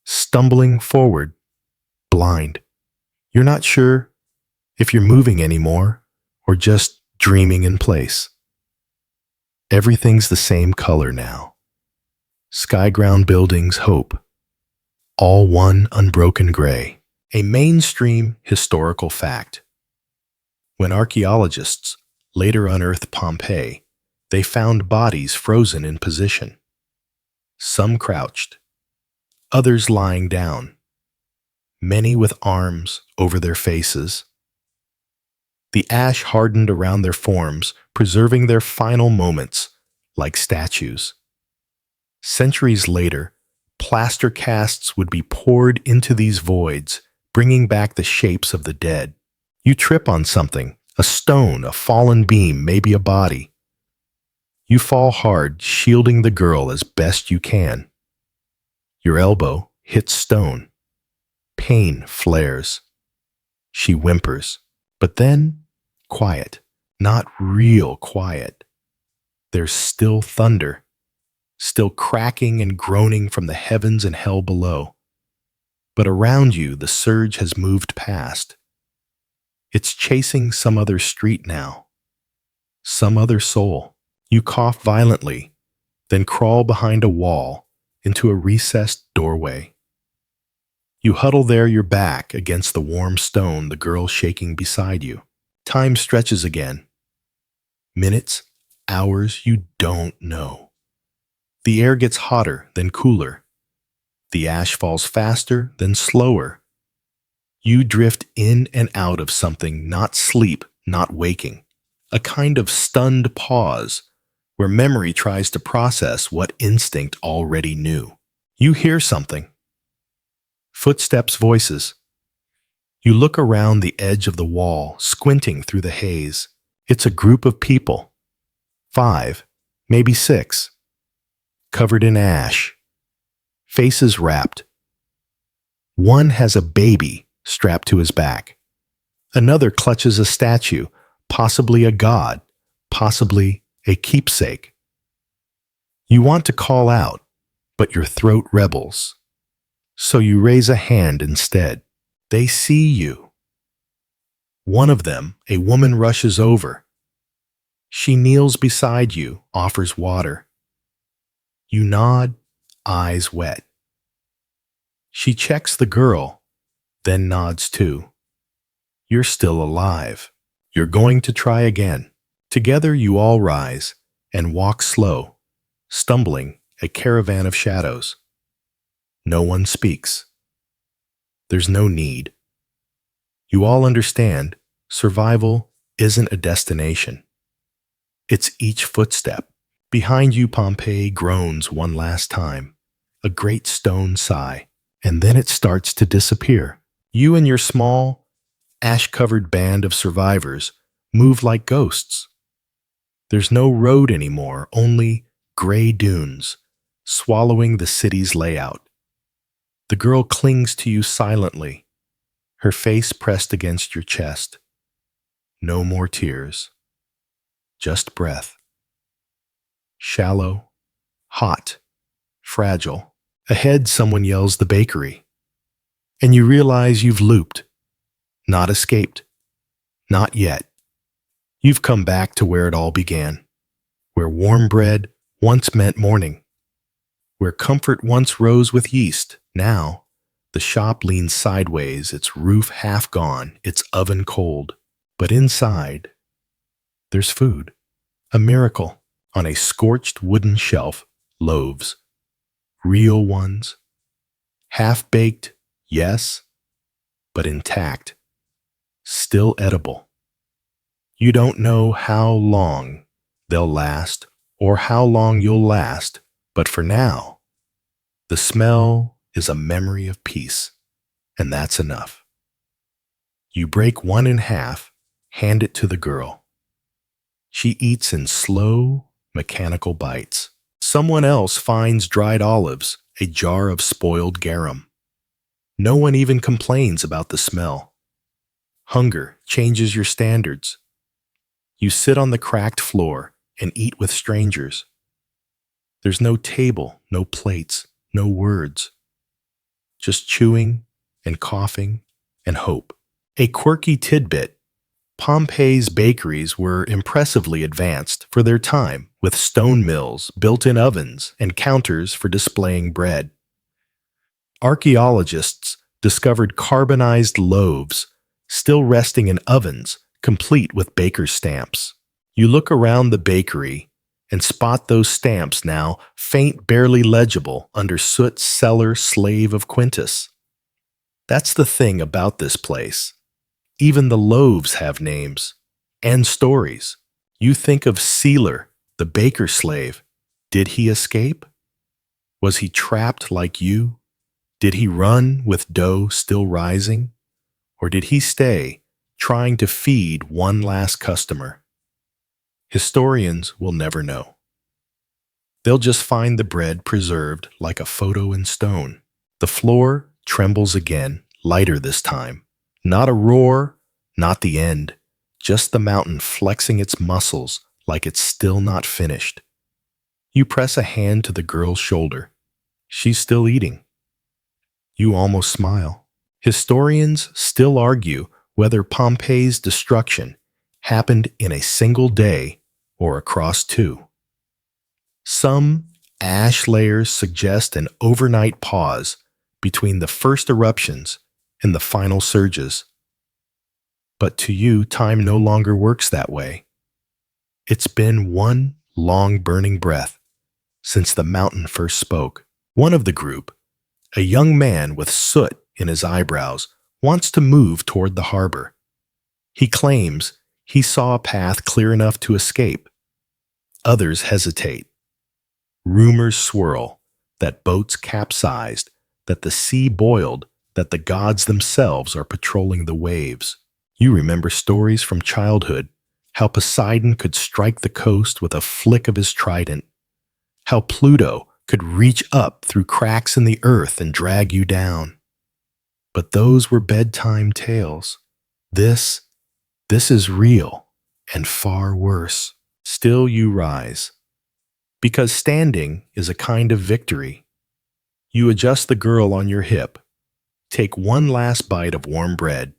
stumbling forward, blind. You're not sure if you're moving anymore or just dreaming in place. Everything's the same color now. Sky-ground buildings, hope. All one unbroken gray. A mainstream historical fact. When archaeologists later unearthed Pompeii, they found bodies frozen in position. Some crouched, others lying down, many with arms over their faces. The ash hardened around their forms, preserving their final moments like statues. Centuries later, plaster casts would be poured into these voids, bringing back the shapes of the dead. You trip on something, a stone, a fallen beam, maybe a body. You fall hard, shielding the girl as best you can. Your elbow hits stone. Pain flares. She whimpers, but then quiet, not real quiet. There's still thunder, still cracking and groaning from the heavens and hell below. But around you, the surge has moved past. It's chasing some other street now, some other soul. You cough violently, then crawl behind a wall into a recessed doorway. You huddle there, your back against the warm stone, the girl shaking beside you. Time stretches again. Minutes, hours, you don't know. The air gets hotter, then cooler. The ash falls faster, then slower. You drift in and out of something, not sleep, not waking. A kind of stunned pause, where memory tries to process what instinct already knew. You hear something. Footsteps, voices. You look around the edge of the wall, squinting through the haze. It's a group of people. 5, maybe 6. Covered in ash. Faces wrapped. One has a baby strapped to his back. Another clutches a statue, possibly a god, possibly a keepsake. You want to call out, but your throat rebels. So you raise a hand instead. They see you. One of them, a woman, rushes over. She kneels beside you, offers water. You nod, eyes wet. She checks the girl, then nods too. You're still alive. You're going to try again. Together you all rise and walk slow, stumbling a caravan of shadows. No one speaks. There's no need. You all understand survival isn't a destination. It's each footstep. Behind you, Pompeii groans one last time, a great stone sigh, and then it starts to disappear. You and your small, ash-covered band of survivors move like ghosts. There's no road anymore, only gray dunes, swallowing the city's layout. The girl clings to you silently, her face pressed against your chest. No more tears, just breath. Shallow, hot, fragile. Ahead, someone yells the bakery, and you realize you've looped, not escaped, not yet. You've come back to where it all began, where warm bread once meant morning, where comfort once rose with yeast. Now, the shop leans sideways, its roof half gone, its oven cold. But inside, there's food, a miracle. On a scorched wooden shelf, loaves, real ones, half-baked, yes, but intact, still edible. You don't know how long they'll last or how long you'll last, but for now, the smell is a memory of peace, and that's enough. You break one in half, hand it to the girl. She eats in slow, mechanical bites. Someone else finds dried olives, a jar of spoiled garum. No one even complains about the smell. Hunger changes your standards. You sit on the cracked floor and eat with strangers. There's no table, no plates, no words. Just chewing and coughing and hope. A quirky tidbit. Pompeii's bakeries were impressively advanced for their time, with stone mills, built-in ovens, and counters for displaying bread. Archaeologists discovered carbonized loaves, still resting in ovens, complete with baker's stamps. You look around the bakery and spot those stamps now, faint, barely legible, under Soot's cellar slave of Quintus. That's the thing about this place. Even the loaves have names and stories. You think of Sealer, the baker slave. Did he escape? Was he trapped like you? Did he run with dough still rising? Or did he stay, trying to feed one last customer? Historians will never know. They'll just find the bread preserved like a photo in stone. The floor trembles again, lighter this time. Not a roar, not the end, just the mountain flexing its muscles like it's still not finished. You press a hand to the girl's shoulder. She's still eating. You almost smile. Historians still argue whether Pompeii's destruction happened in a single day or across two. Some ash layers suggest an overnight pause between the first eruptions and the final surges. But to you, time no longer works that way. It's been one long burning breath since the mountain first spoke. One of the group, a young man with soot in his eyebrows, wants to move toward the harbor. He claims he saw a path clear enough to escape. Others hesitate. Rumors swirl that boats capsized, that the sea boiled, that the gods themselves are patrolling the waves. You remember stories from childhood, how Poseidon could strike the coast with a flick of his trident, how Pluto could reach up through cracks in the earth and drag you down. But those were bedtime tales. This is real and far worse. Still you rise. Because standing is a kind of victory. You adjust the girl on your hip, take one last bite of warm bread,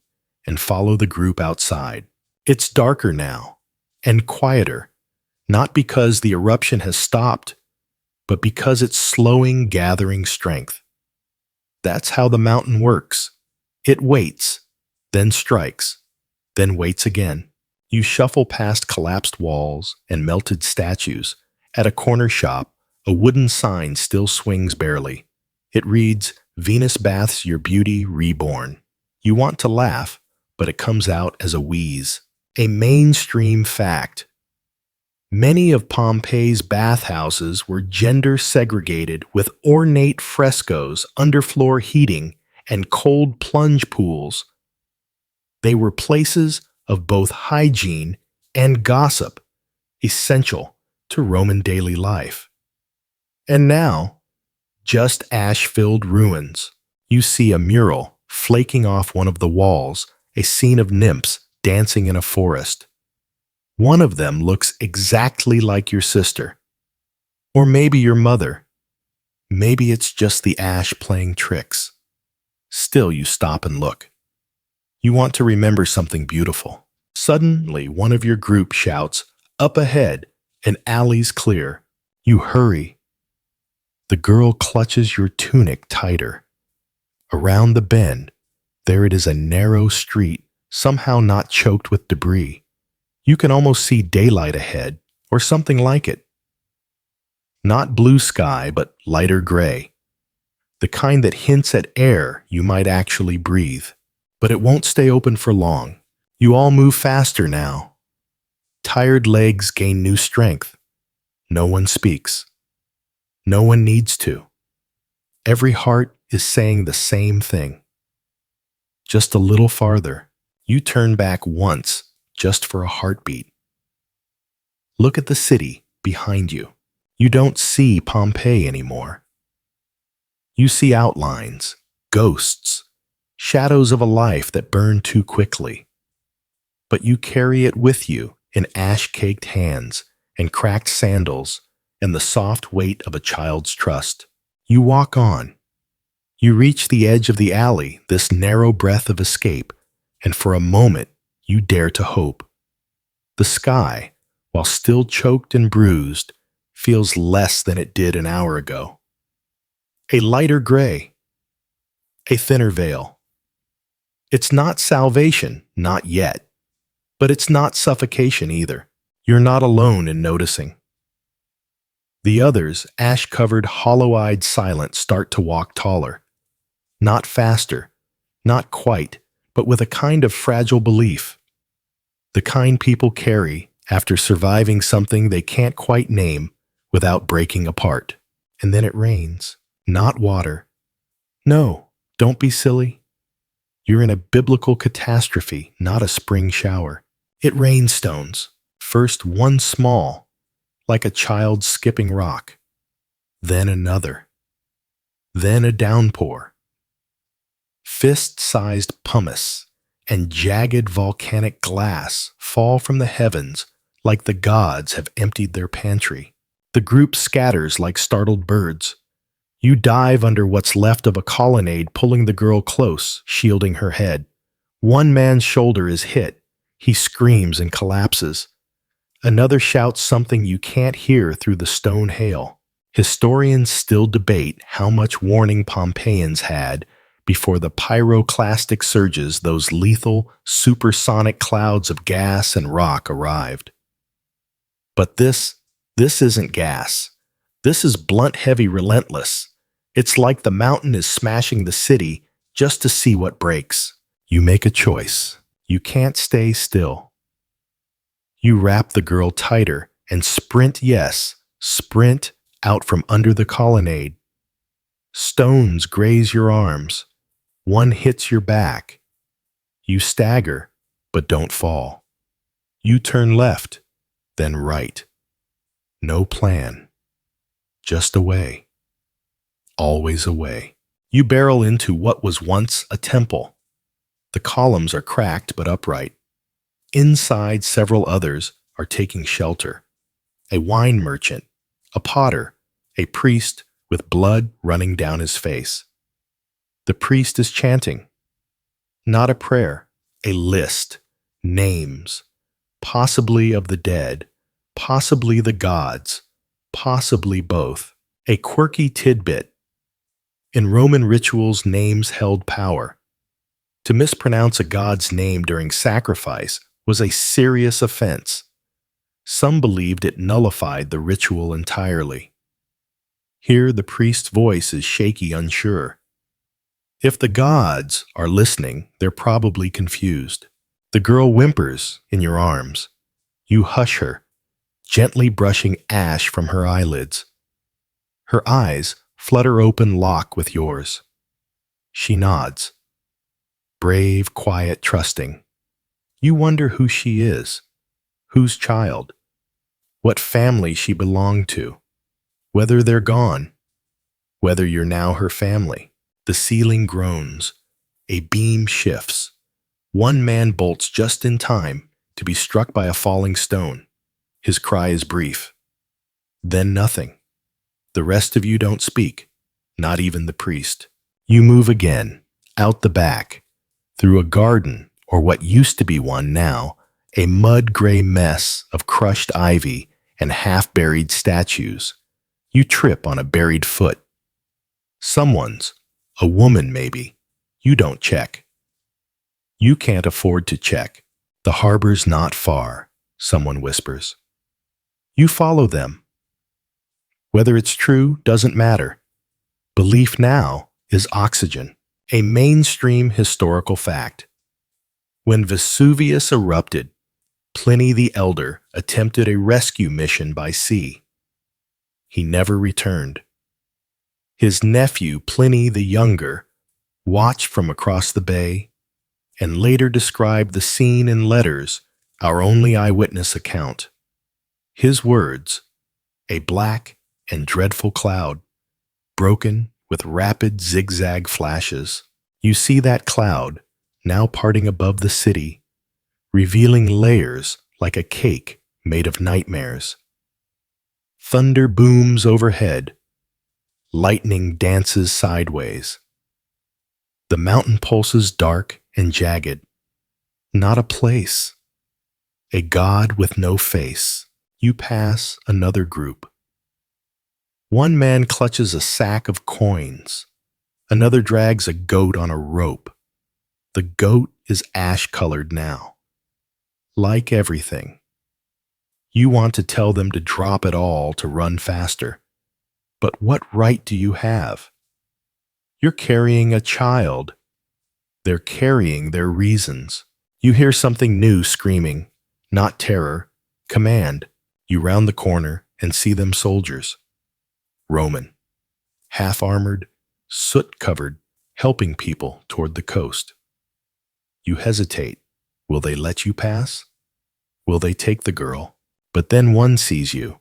and follow the group outside. It's darker now, and quieter, not because the eruption has stopped, but because it's slowing gathering strength. That's how the mountain works. It waits, then strikes, then waits again. You shuffle past collapsed walls and melted statues. At a corner shop, a wooden sign still swings barely. It reads, "Venus baths your beauty reborn." You want to laugh, but it comes out as a wheeze. A mainstream fact. Many of Pompeii's bathhouses were gender segregated with ornate frescoes, underfloor heating, and cold plunge pools. They were places of both hygiene and gossip, essential to Roman daily life. And now, just ash-filled ruins. You see a mural flaking off one of the walls, a scene of nymphs dancing in a forest. One of them looks exactly like your sister. Or maybe your mother. Maybe it's just the ash playing tricks. Still, you stop and look. You want to remember something beautiful. Suddenly, one of your group shouts, "Up ahead, an alley's clear." You hurry. The girl clutches your tunic tighter. Around the bend, there it is, a narrow street, somehow not choked with debris. You can almost see daylight ahead, or something like it. Not blue sky, but lighter gray. The kind that hints at air you might actually breathe. But it won't stay open for long. You all move faster now. Tired legs gain new strength. No one speaks. No one needs to. Every heart is saying the same thing. Just a little farther. You turn back once, just for a heartbeat. Look at the city behind you. You don't see Pompeii anymore. You see outlines, ghosts, shadows of a life that burned too quickly. But you carry it with you in ash-caked hands and cracked sandals and the soft weight of a child's trust. You walk on. You reach the edge of the alley, this narrow breath of escape, and for a moment you dare to hope. The sky, while still choked and bruised, feels less than it did an hour ago. A lighter gray, a thinner veil. It's not salvation, not yet, but it's not suffocation either. You're not alone in noticing. The others, ash-covered, hollow-eyed, silent, start to walk taller. Not faster, not quite, but with a kind of fragile belief. The kind people carry after surviving something they can't quite name without breaking apart. And then it rains. Not water. No, don't be silly. You're in a biblical catastrophe, not a spring shower. It rains stones. First one small, like a child skipping rock. Then another. Then a downpour. Fist-sized pumice and jagged volcanic glass fall from the heavens like the gods have emptied their pantry. The group scatters like startled birds. You dive under what's left of a colonnade, pulling the girl close, shielding her head. One man's shoulder is hit. He screams and collapses. Another shouts something you can't hear through the stone hail. Historians still debate how much warning Pompeians had before the pyroclastic surges, those lethal, supersonic clouds of gas and rock arrived. But this isn't gas. This is blunt, heavy, relentless. It's like the mountain is smashing the city just to see what breaks. You make a choice. You can't stay still. You wrap the girl tighter and sprint, yes, sprint out from under the colonnade. Stones graze your arms. One hits your back. You stagger, but don't fall. You turn left, then right. No plan. Just away. Always away. You barrel into what was once a temple. The columns are cracked but upright. Inside, several others are taking shelter. A wine merchant, a potter, a priest with blood running down his face. The priest is chanting. Not a prayer, a list, names, possibly of the dead, possibly the gods, possibly both. A quirky tidbit. In Roman rituals, names held power. To mispronounce a god's name during sacrifice was a serious offense. Some believed it nullified the ritual entirely. Here, the priest's voice is shaky, unsure. If the gods are listening, they're probably confused. The girl whimpers in your arms. You hush her, gently brushing ash from her eyelids. Her eyes flutter open, lock with yours. She nods. Brave, quiet, trusting. You wonder who she is, whose child, what family she belonged to, whether they're gone, whether you're now her family. The ceiling groans. A beam shifts. One man bolts just in time to be struck by a falling stone. His cry is brief. Then nothing. The rest of you don't speak, not even the priest. You move again, out the back, through a garden, or what used to be one now, a mud-gray mess of crushed ivy and half-buried statues. You trip on a buried foot. Someone's, a woman maybe. You don't check. You can't afford to check. The harbor's not far, someone whispers. You follow them. Whether it's true doesn't matter. Belief now is oxygen, a mainstream historical fact. When Vesuvius erupted, Pliny the Elder attempted a rescue mission by sea. He never returned. His nephew, Pliny the Younger, watched from across the bay and later described the scene in letters, our only eyewitness account. His words, a black and dreadful cloud, broken with rapid zigzag flashes. You see that cloud, now parting above the city, revealing layers like a cake made of nightmares. Thunder booms overhead. Lightning dances sideways. The mountain pulses dark and jagged. Not a place. A god with no face. You pass another group. One man clutches a sack of coins. Another drags a goat on a rope. The goat is ash-colored now. Like everything. You want to tell them to drop it all to run faster. But what right do you have? You're carrying a child. They're carrying their reasons. You hear something new screaming, not terror, command. You round the corner and see them soldiers. Roman, half-armored, soot-covered, helping people toward the coast. You hesitate. Will they let you pass? Will they take the girl? But then one sees you.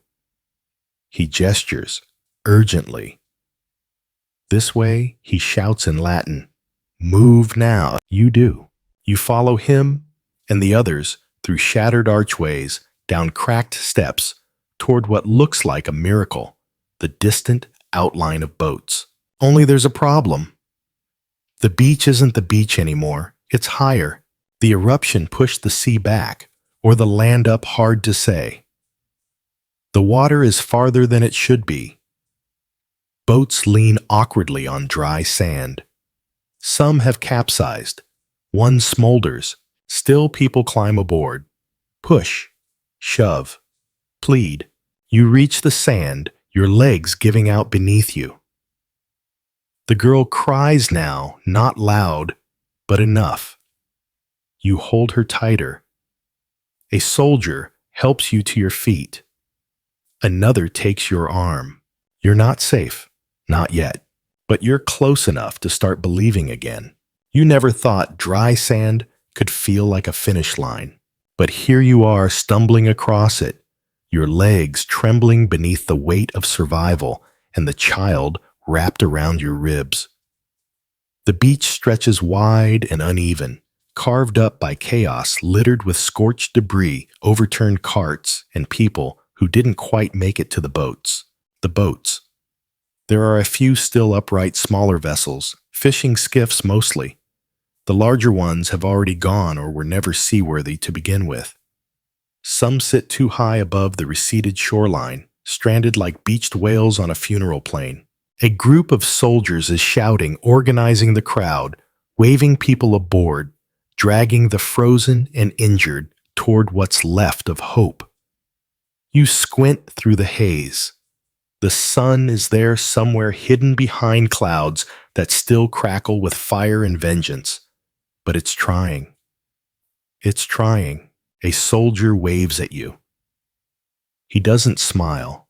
He gestures, urgently. This way, he shouts in Latin, "Move now." You do. You follow him and the others through shattered archways, down cracked steps, toward what looks like a miracle, the distant outline of boats. Only there's a problem. The beach isn't the beach anymore. It's higher. The eruption pushed the sea back, or the land up, hard to say. The water is farther than it should be. Boats lean awkwardly on dry sand. Some have capsized. One smolders. Still people climb aboard. Push. Shove. Plead. You reach the sand, your legs giving out beneath you. The girl cries now, not loud, but enough. You hold her tighter. A soldier helps you to your feet. Another takes your arm. You're not safe. Not yet. But you're close enough to start believing again. You never thought dry sand could feel like a finish line. But here you are stumbling across it, your legs trembling beneath the weight of survival and the child wrapped around your ribs. The beach stretches wide and uneven, carved up by chaos littered with scorched debris, overturned carts, and people who didn't quite make it to the boats. The boats. There are a few still upright smaller vessels, fishing skiffs mostly. The larger ones have already gone or were never seaworthy to begin with. Some sit too high above the receded shoreline, stranded like beached whales on a funeral plane. A group of soldiers is shouting, organizing the crowd, waving people aboard, dragging the frozen and injured toward what's left of hope. You squint through the haze. The sun is there somewhere hidden behind clouds that still crackle with fire and vengeance. But it's trying. It's trying. A soldier waves at you. He doesn't smile,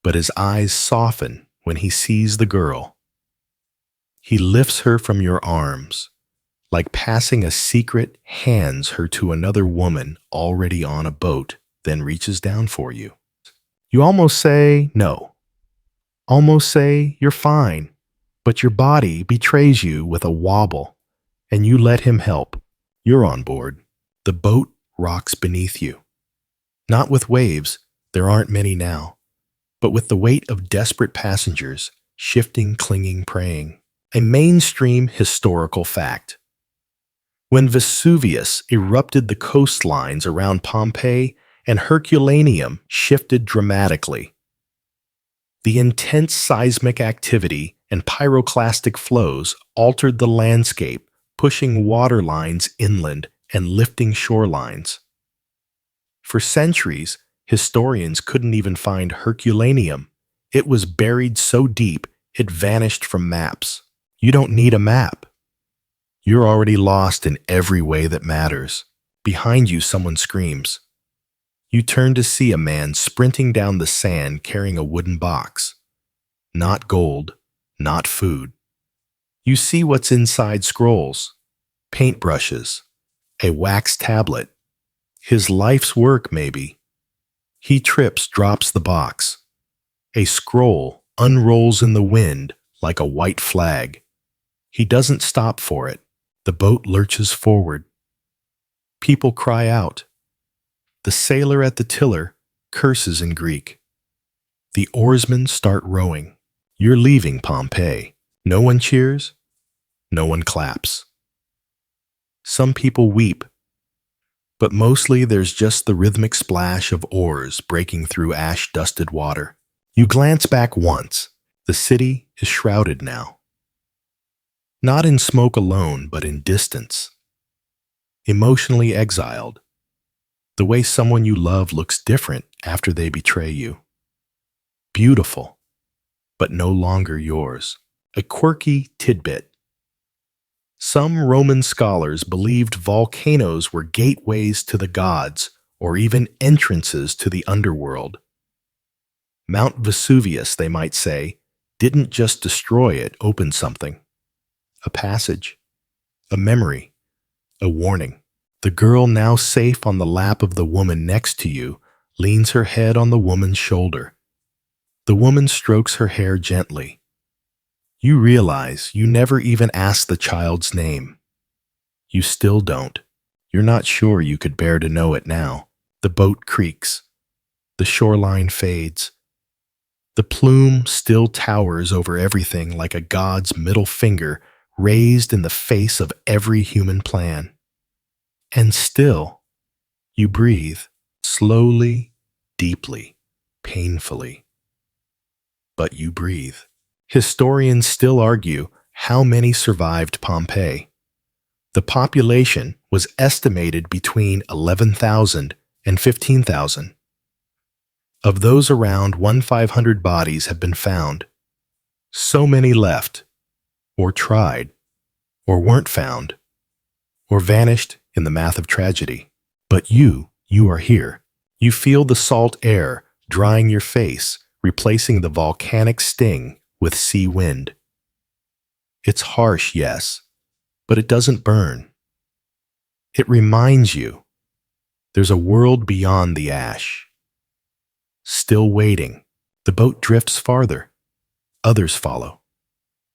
but his eyes soften when he sees the girl. He lifts her from your arms, like passing a secret, hands her to another woman already on a boat, then reaches down for you. You almost say no. Almost say you're fine, but your body betrays you with a wobble, and you let him help. You're on board. The boat rocks beneath you. Not with waves, there aren't many now, but with the weight of desperate passengers, shifting, clinging, praying. A mainstream historical fact. When Vesuvius erupted the coastlines around Pompeii and Herculaneum shifted dramatically, the intense seismic activity and pyroclastic flows altered the landscape, pushing water lines inland and lifting shorelines. For centuries, historians couldn't even find Herculaneum. It was buried so deep it vanished from maps. You don't need a map. You're already lost in every way that matters. Behind you, someone screams. You turn to see a man sprinting down the sand carrying a wooden box. Not gold, not food. You see what's inside: scrolls, paintbrushes, a wax tablet. His life's work, maybe. He trips, drops the box. A scroll unrolls in the wind like a white flag. He doesn't stop for it. The boat lurches forward. People cry out. The sailor at the tiller curses in Greek. The oarsmen start rowing. You're leaving Pompeii. No one cheers. No one claps. Some people weep, but mostly there's just the rhythmic splash of oars breaking through ash-dusted water. You glance back once. The city is shrouded now. Not in smoke alone, but in distance. Emotionally exiled. The way someone you love looks different after they betray you. Beautiful, but no longer yours. A quirky tidbit. Some Roman scholars believed volcanoes were gateways to the gods, or even entrances to the underworld. Mount Vesuvius, they might say, didn't just destroy it, open something. A passage, a memory, a warning. The girl, now safe on the lap of the woman next to you, leans her head on the woman's shoulder. The woman strokes her hair gently. You realize you never even asked the child's name. You still don't. You're not sure you could bear to know it now. The boat creaks. The shoreline fades. The plume still towers over everything like a god's middle finger raised in the face of every human plan. And still, you breathe, slowly, deeply, painfully. But you breathe. Historians still argue how many survived Pompeii. The population was estimated between 11,000 and 15,000. Of those, around 1,500 bodies have been found. So many left, or tried, or weren't found, or vanished in the math of tragedy. But you are here. You feel the salt air drying your face, replacing the volcanic sting with sea wind. It's harsh, yes, but it doesn't burn. It reminds you there's a world beyond the ash. Still waiting, the boat drifts farther. Others follow.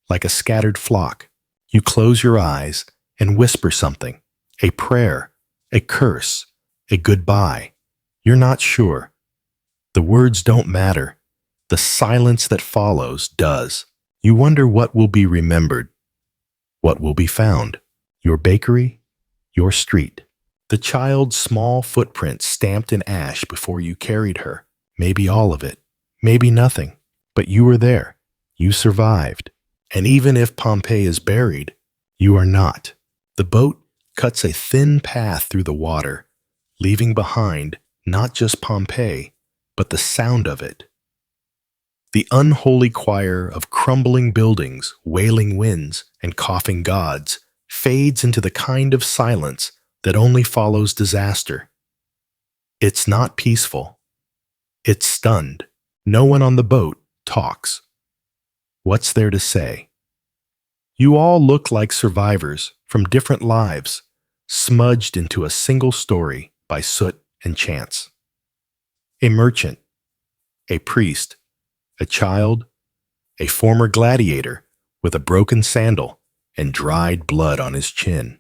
Like a scattered flock, you close your eyes and whisper something, a prayer, a curse, a goodbye. You're not sure. The words don't matter. The silence that follows does. You wonder what will be remembered, what will be found. Your bakery, your street. The child's small footprint stamped in ash before you carried her, maybe all of it. maybe nothing, but you were there. You survived. And even if Pompeii is buried, you are not. The boat cuts a thin path through the water, leaving behind not just Pompeii, but the sound of it. The unholy choir of crumbling buildings, wailing winds, and coughing gods fades into the kind of silence that only follows disaster. It's not peaceful. It's stunned. No one on the boat talks. What's there to say? You all look like survivors from different lives, smudged into a single story by soot and chance. A merchant, a priest, a child, a former gladiator with a broken sandal and dried blood on his chin.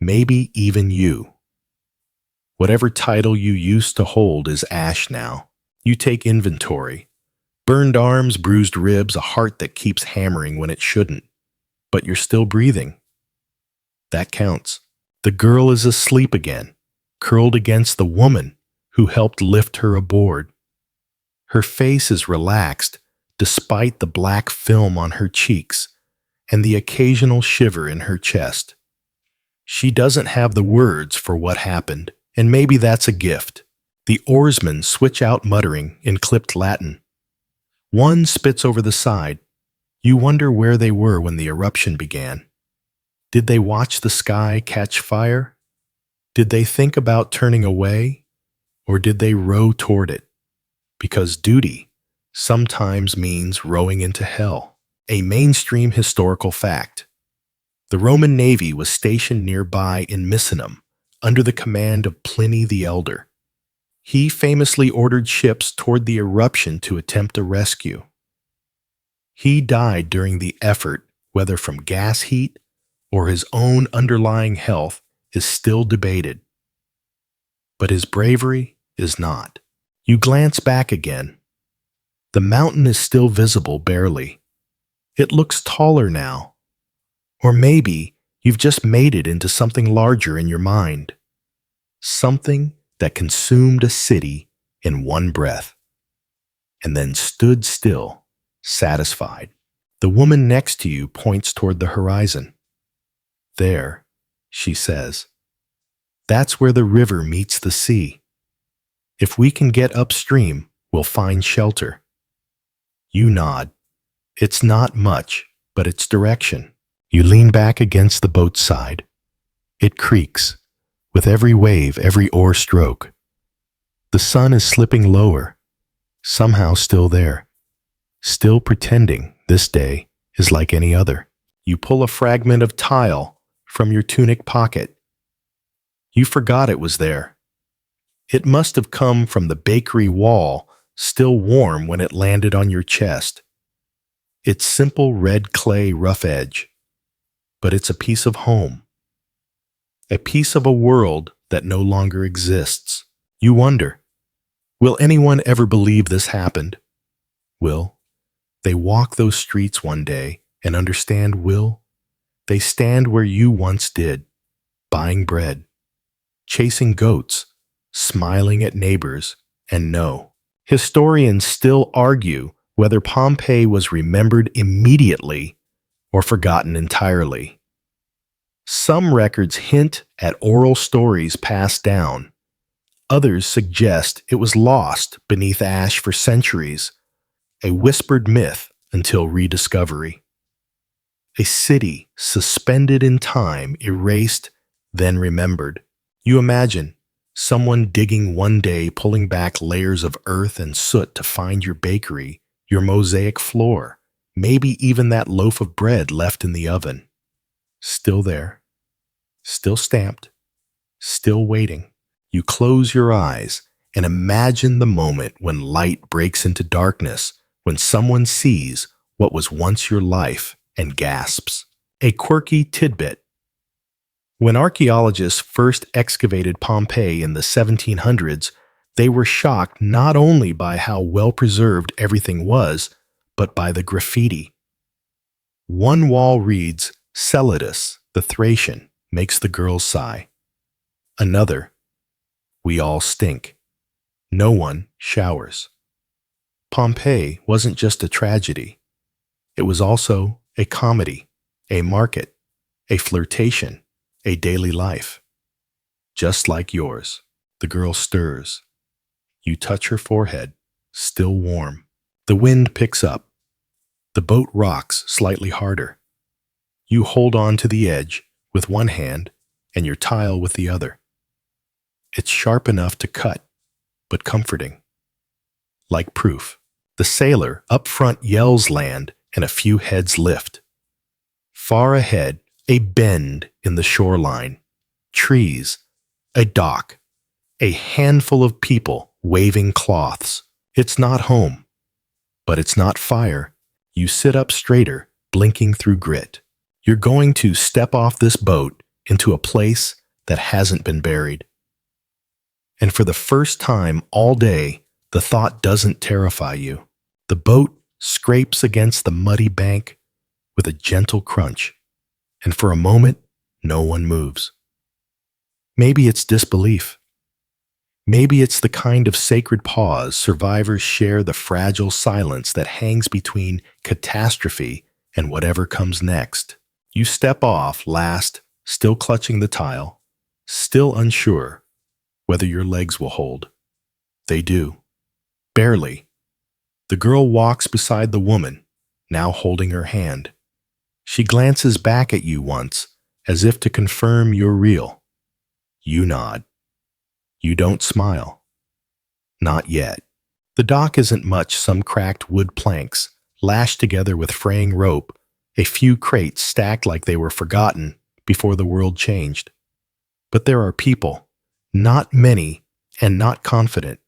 Maybe even you. Whatever title you used to hold is ash now. You take inventory. Burned arms, bruised ribs, a heart that keeps hammering when it shouldn't. But you're still breathing. That counts. The girl is asleep again, curled against the woman who helped lift her aboard. Her face is relaxed, despite the black film on her cheeks and the occasional shiver in her chest. She doesn't have the words for what happened, and maybe that's a gift. The oarsmen switch out muttering in clipped Latin. One spits over the side. You wonder where they were when the eruption began. Did they watch the sky catch fire? Did they think about turning away? Or did they row toward it? Because duty sometimes means rowing into hell. A mainstream historical fact. The Roman Navy was stationed nearby in Misenum under the command of Pliny the Elder. He famously ordered ships toward the eruption to attempt a rescue. He died during the effort, whether from gas heat or his own underlying health is still debated. But his bravery is not. You glance back again. The mountain is still visible barely. It looks taller now. Or maybe you've just made it into something larger in your mind. Something that consumed a city in one breath, and then stood still, satisfied. The woman next to you points toward the horizon. There, she says. That's where the river meets the sea. If we can get upstream, we'll find shelter. You nod. It's not much, but it's direction. You lean back against the boat's side. It creaks, with every wave, every oar stroke. The sun is slipping lower, somehow still there, still pretending this day is like any other. You pull a fragment of tile from your tunic pocket. You forgot it was there. It must have come from the bakery wall, still warm when it landed on your chest. It's simple red clay rough edge, but it's a piece of home. A piece of a world that no longer exists. You wonder, will anyone ever believe this happened? Will they walk those streets one day and understand? Will they stand where you once did, buying bread, chasing goats, smiling at neighbors, and know? Historians still argue whether Pompeii was remembered immediately or forgotten entirely. Some records hint at oral stories passed down. Others suggest it was lost beneath ash for centuries, a whispered myth until rediscovery. A city suspended in time, erased, then remembered. You imagine someone digging one day, pulling back layers of earth and soot to find your bakery, your mosaic floor, maybe even that loaf of bread left in the oven. Still there, still stamped, still waiting. You close your eyes and imagine the moment when light breaks into darkness, when someone sees what was once your life and gasps. A quirky tidbit. When archaeologists first excavated Pompeii in the 1700s, they were shocked not only by how well preserved everything was, but by the graffiti. One wall reads, "Celadus, the Thracian, makes the girls sigh." Another, "We all stink. No one showers." Pompeii wasn't just a tragedy. It was also a comedy, a market, a flirtation, a daily life. Just like yours. The girl stirs. You touch her forehead, still warm. The wind picks up. The boat rocks slightly harder. You hold on to the edge with one hand and your tile with the other. It's sharp enough to cut, but comforting. Like proof. The sailor up front yells land and a few heads lift. Far ahead, a bend in the shoreline. Trees, a dock, a handful of people waving cloths. It's not home, but it's not fire. You sit up straighter, blinking through grit. You're going to step off this boat into a place that hasn't been buried. And for the first time all day, the thought doesn't terrify you. The boat scrapes against the muddy bank with a gentle crunch, and for a moment, no one moves. Maybe it's disbelief. Maybe it's the kind of sacred pause survivors share, the fragile silence that hangs between catastrophe and whatever comes next. You step off last, still clutching the tile, still unsure whether your legs will hold. They do. Barely. The girl walks beside the woman, now holding her hand. She glances back at you once, as if to confirm you're real. You nod. You don't smile. Not yet. The dock isn't much, some cracked wood planks, lashed together with fraying rope, a few crates stacked like they were forgotten before the world changed. But there are people, not many and not confident.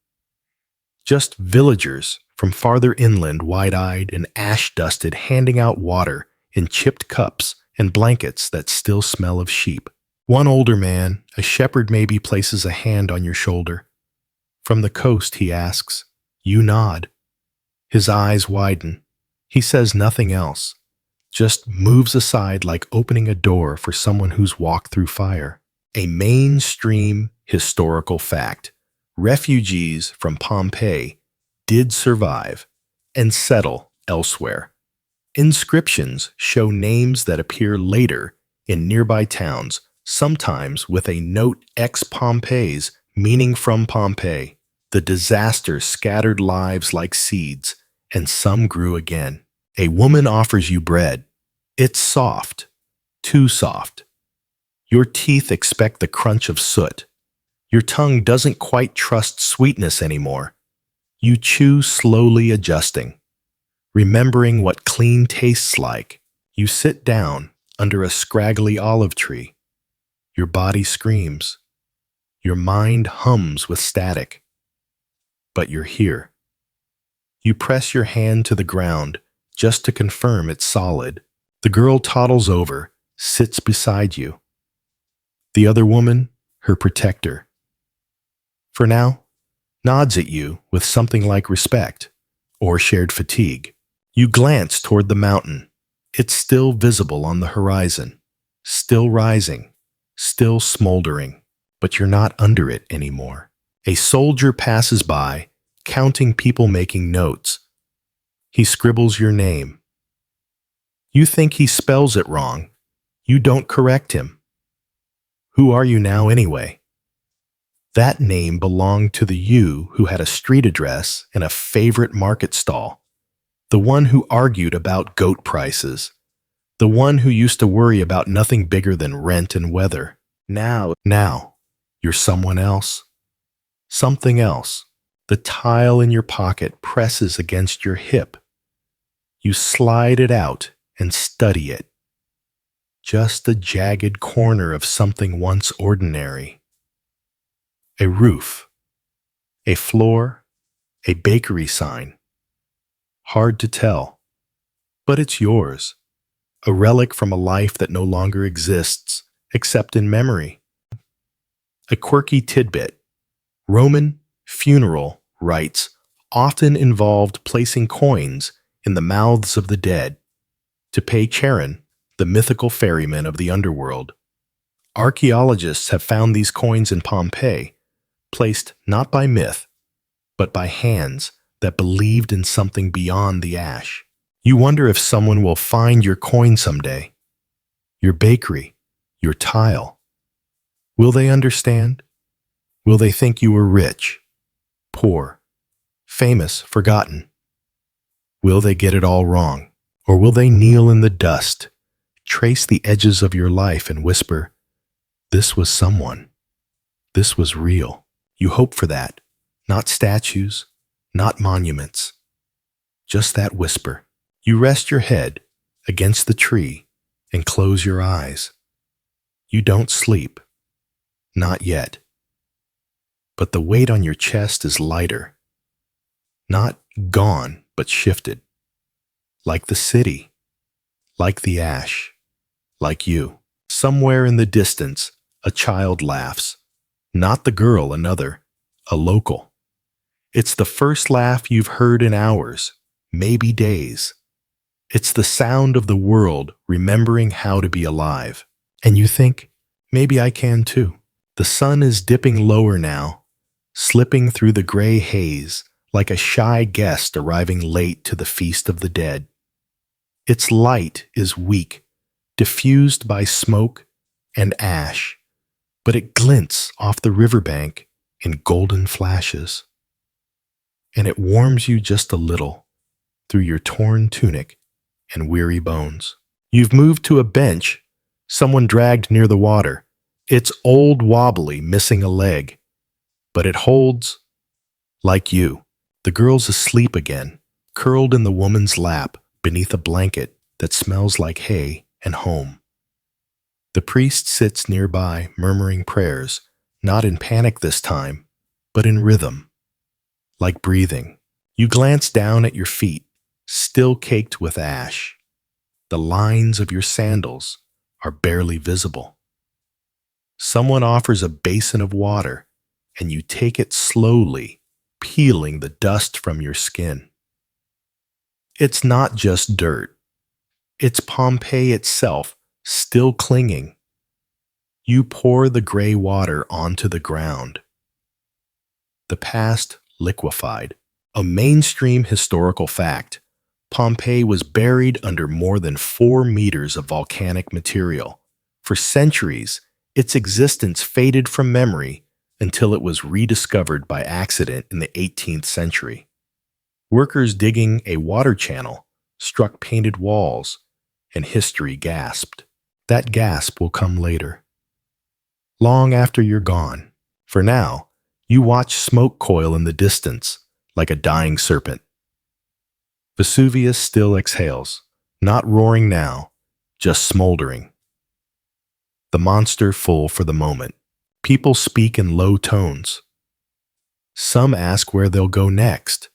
Just villagers from farther inland, wide-eyed and ash-dusted, handing out water in chipped cups and blankets that still smell of sheep. One older man, a shepherd maybe, places a hand on your shoulder. From the coast, he asks. You nod. His eyes widen. He says nothing else, just moves aside like opening a door for someone who's walked through fire. A mainstream historical fact. Refugees from Pompeii did survive and settle elsewhere. Inscriptions show names that appear later in nearby towns, sometimes with a note ex Pompeiis, meaning from Pompeii. The disaster scattered lives like seeds, and some grew again. A woman offers you bread. It's soft, too soft. Your teeth expect the crunch of soot. Your tongue doesn't quite trust sweetness anymore. You chew slowly, adjusting, remembering what clean tastes like. You sit down under a scraggly olive tree. Your body screams. Your mind hums with static. But you're here. You press your hand to the ground just to confirm it's solid. The girl toddles over, sits beside you. The other woman, her protector, for now, nods at you with something like respect or shared fatigue. You glance toward the mountain. It's still visible on the horizon, still rising, still smoldering, but you're not under it anymore. A soldier passes by, counting people, making notes. He scribbles your name. You think he spells it wrong. You don't correct him. Who are you now anyway? That name belonged to the you who had a street address and a favorite market stall, the one who argued about goat prices, the one who used to worry about nothing bigger than rent and weather. Now, you're someone else. Something else. The tile in your pocket presses against your hip. You slide it out and study it. Just a jagged corner of something once ordinary. A roof, a floor, a bakery sign. Hard to tell, but it's yours. A relic from a life that no longer exists, except in memory. A quirky tidbit. Roman funeral rites often involved placing coins in the mouths of the dead to pay Charon, the mythical ferryman of the underworld. Archaeologists have found these coins in Pompeii, placed not by myth, but by hands that believed in something beyond the ash. You wonder if someone will find your coin someday, your bakery, your tile. Will they understand? Will they think you were rich, poor, famous, forgotten? Will they get it all wrong? Or will they kneel in the dust, trace the edges of your life and whisper, "This was someone. This was real"? You hope for that. Not statues, not monuments. Just that whisper. You rest your head against the tree and close your eyes. You don't sleep. Not yet. But the weight on your chest is lighter. Not gone, but shifted. Like the city. Like the ash. Like you. Somewhere in the distance, a child laughs. Not the girl, another. A local. It's the first laugh you've heard in hours, maybe days. It's the sound of the world remembering how to be alive. And you think, maybe I can too. The sun is dipping lower now, slipping through the gray haze like a shy guest arriving late to the feast of the dead. Its light is weak, diffused by smoke and ash, but it glints off the riverbank in golden flashes. And it warms you just a little through your torn tunic and weary bones. You've moved to a bench someone dragged near the water. It's old, wobbly, missing a leg, but it holds like you. The girl's asleep again, curled in the woman's lap beneath a blanket that smells like hay and home. The priest sits nearby, murmuring prayers, not in panic this time, but in rhythm, like breathing. You glance down at your feet, still caked with ash. The lines of your sandals are barely visible. Someone offers a basin of water, and you take it slowly, peeling the dust from your skin. It's not just dirt. It's Pompeii itself, still clinging. You pour the gray water onto the ground. The past liquefied. A mainstream historical fact. Pompeii was buried under more than 4 meters of volcanic material. For centuries, its existence faded from memory until it was rediscovered by accident in the 18th century. Workers digging a water channel struck painted walls, and history gasped. That gasp will come later, long after you're gone. For now, you watch smoke coil in the distance like a dying serpent. Vesuvius still exhales, not roaring now, just smoldering. The monster full for the moment. People speak in low tones. Some ask where they'll go next.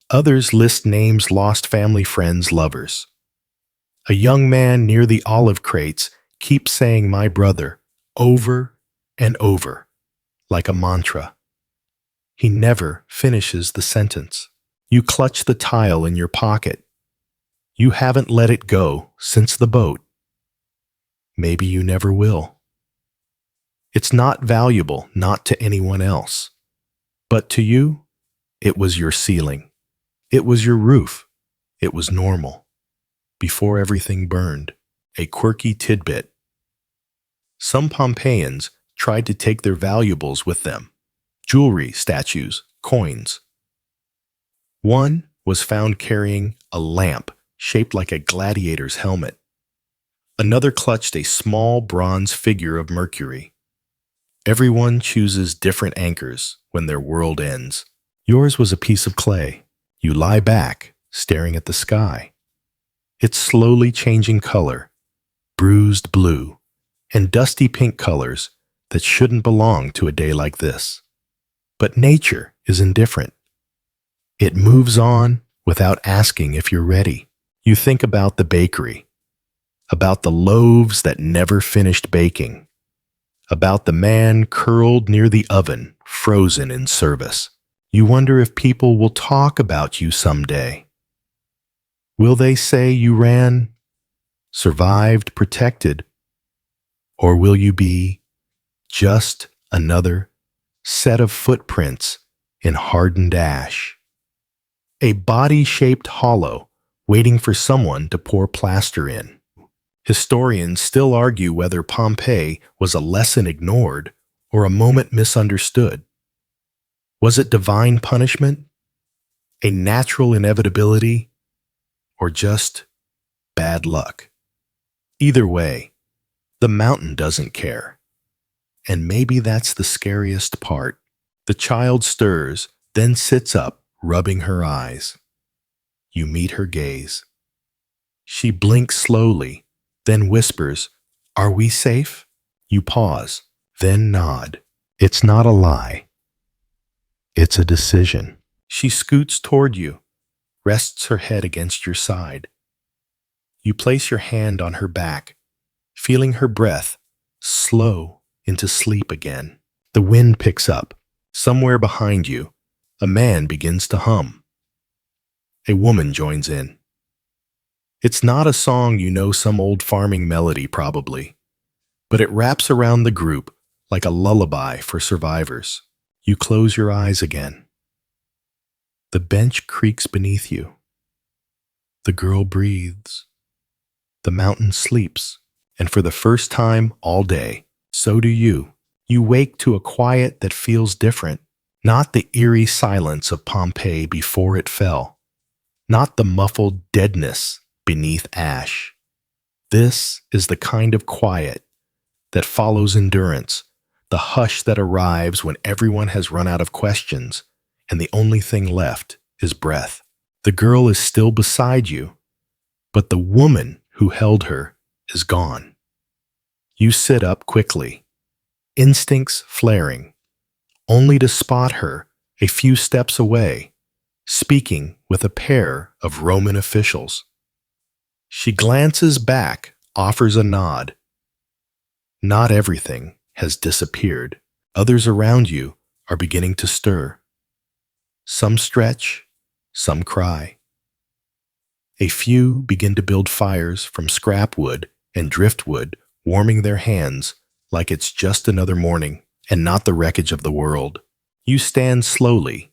Others list names lost family, friends, lovers. A young man near the olive crates keeps saying "my brother" over and over, like a mantra. He never finishes the sentence. You clutch the tile in your pocket. You haven't let it go since the boat. Maybe you never will. It's not valuable, not to anyone else. But to you, it was your ceiling. It was your roof. It was normal. Before everything burned, a quirky tidbit. Some Pompeians tried to take their valuables with them. Jewelry, statues, coins. One was found carrying a lamp shaped like a gladiator's helmet. Another clutched a small bronze figure of Mercury. Everyone chooses different anchors when their world ends. Yours was a piece of clay. You lie back, staring at the sky. It's slowly changing color, bruised blue, and dusty pink colors that shouldn't belong to a day like this. But nature is indifferent. It moves on without asking if you're ready. You think about the bakery, about the loaves that never finished baking, about the man curled near the oven, frozen in service. You wonder if people will talk about you someday. Will they say you ran, survived, protected? Or will you be just another set of footprints in hardened ash? a body-shaped hollow waiting for someone to pour plaster in. Historians still argue whether Pompeii was a lesson ignored or a moment misunderstood. Was it divine punishment, a natural inevitability, or just bad luck? Either way, the mountain doesn't care. And maybe that's the scariest part. The child stirs, then sits up, rubbing her eyes. You meet her gaze. She blinks slowly, then whispers, "Are we safe?" You pause, then nod. It's not a lie. It's a decision. She scoots toward you, rests her head against your side. You place your hand on her back, feeling her breath slow into sleep again. The wind picks up. Somewhere behind you, a man begins to hum. A woman joins in. It's not a song you know, some old farming melody probably, but it wraps around the group like a lullaby for survivors. You close your eyes again. The bench creaks beneath you. The girl breathes. The mountain sleeps, and for the first time all day, so do you. You wake to a quiet that feels different, not the eerie silence of Pompeii before it fell, not the muffled deadness beneath ash. This is the kind of quiet that follows endurance, the hush that arrives when everyone has run out of questions and the only thing left is breath. The girl is still beside you, but the woman who held her is gone. You sit up quickly, instincts flaring, only to spot her a few steps away, speaking with a pair of Roman officials. She glances back, offers a nod. Not everything has disappeared. Others around you are beginning to stir. Some stretch, some cry. A few begin to build fires from scrap wood and driftwood, warming their hands like it's just another morning and not the wreckage of the world. You stand slowly,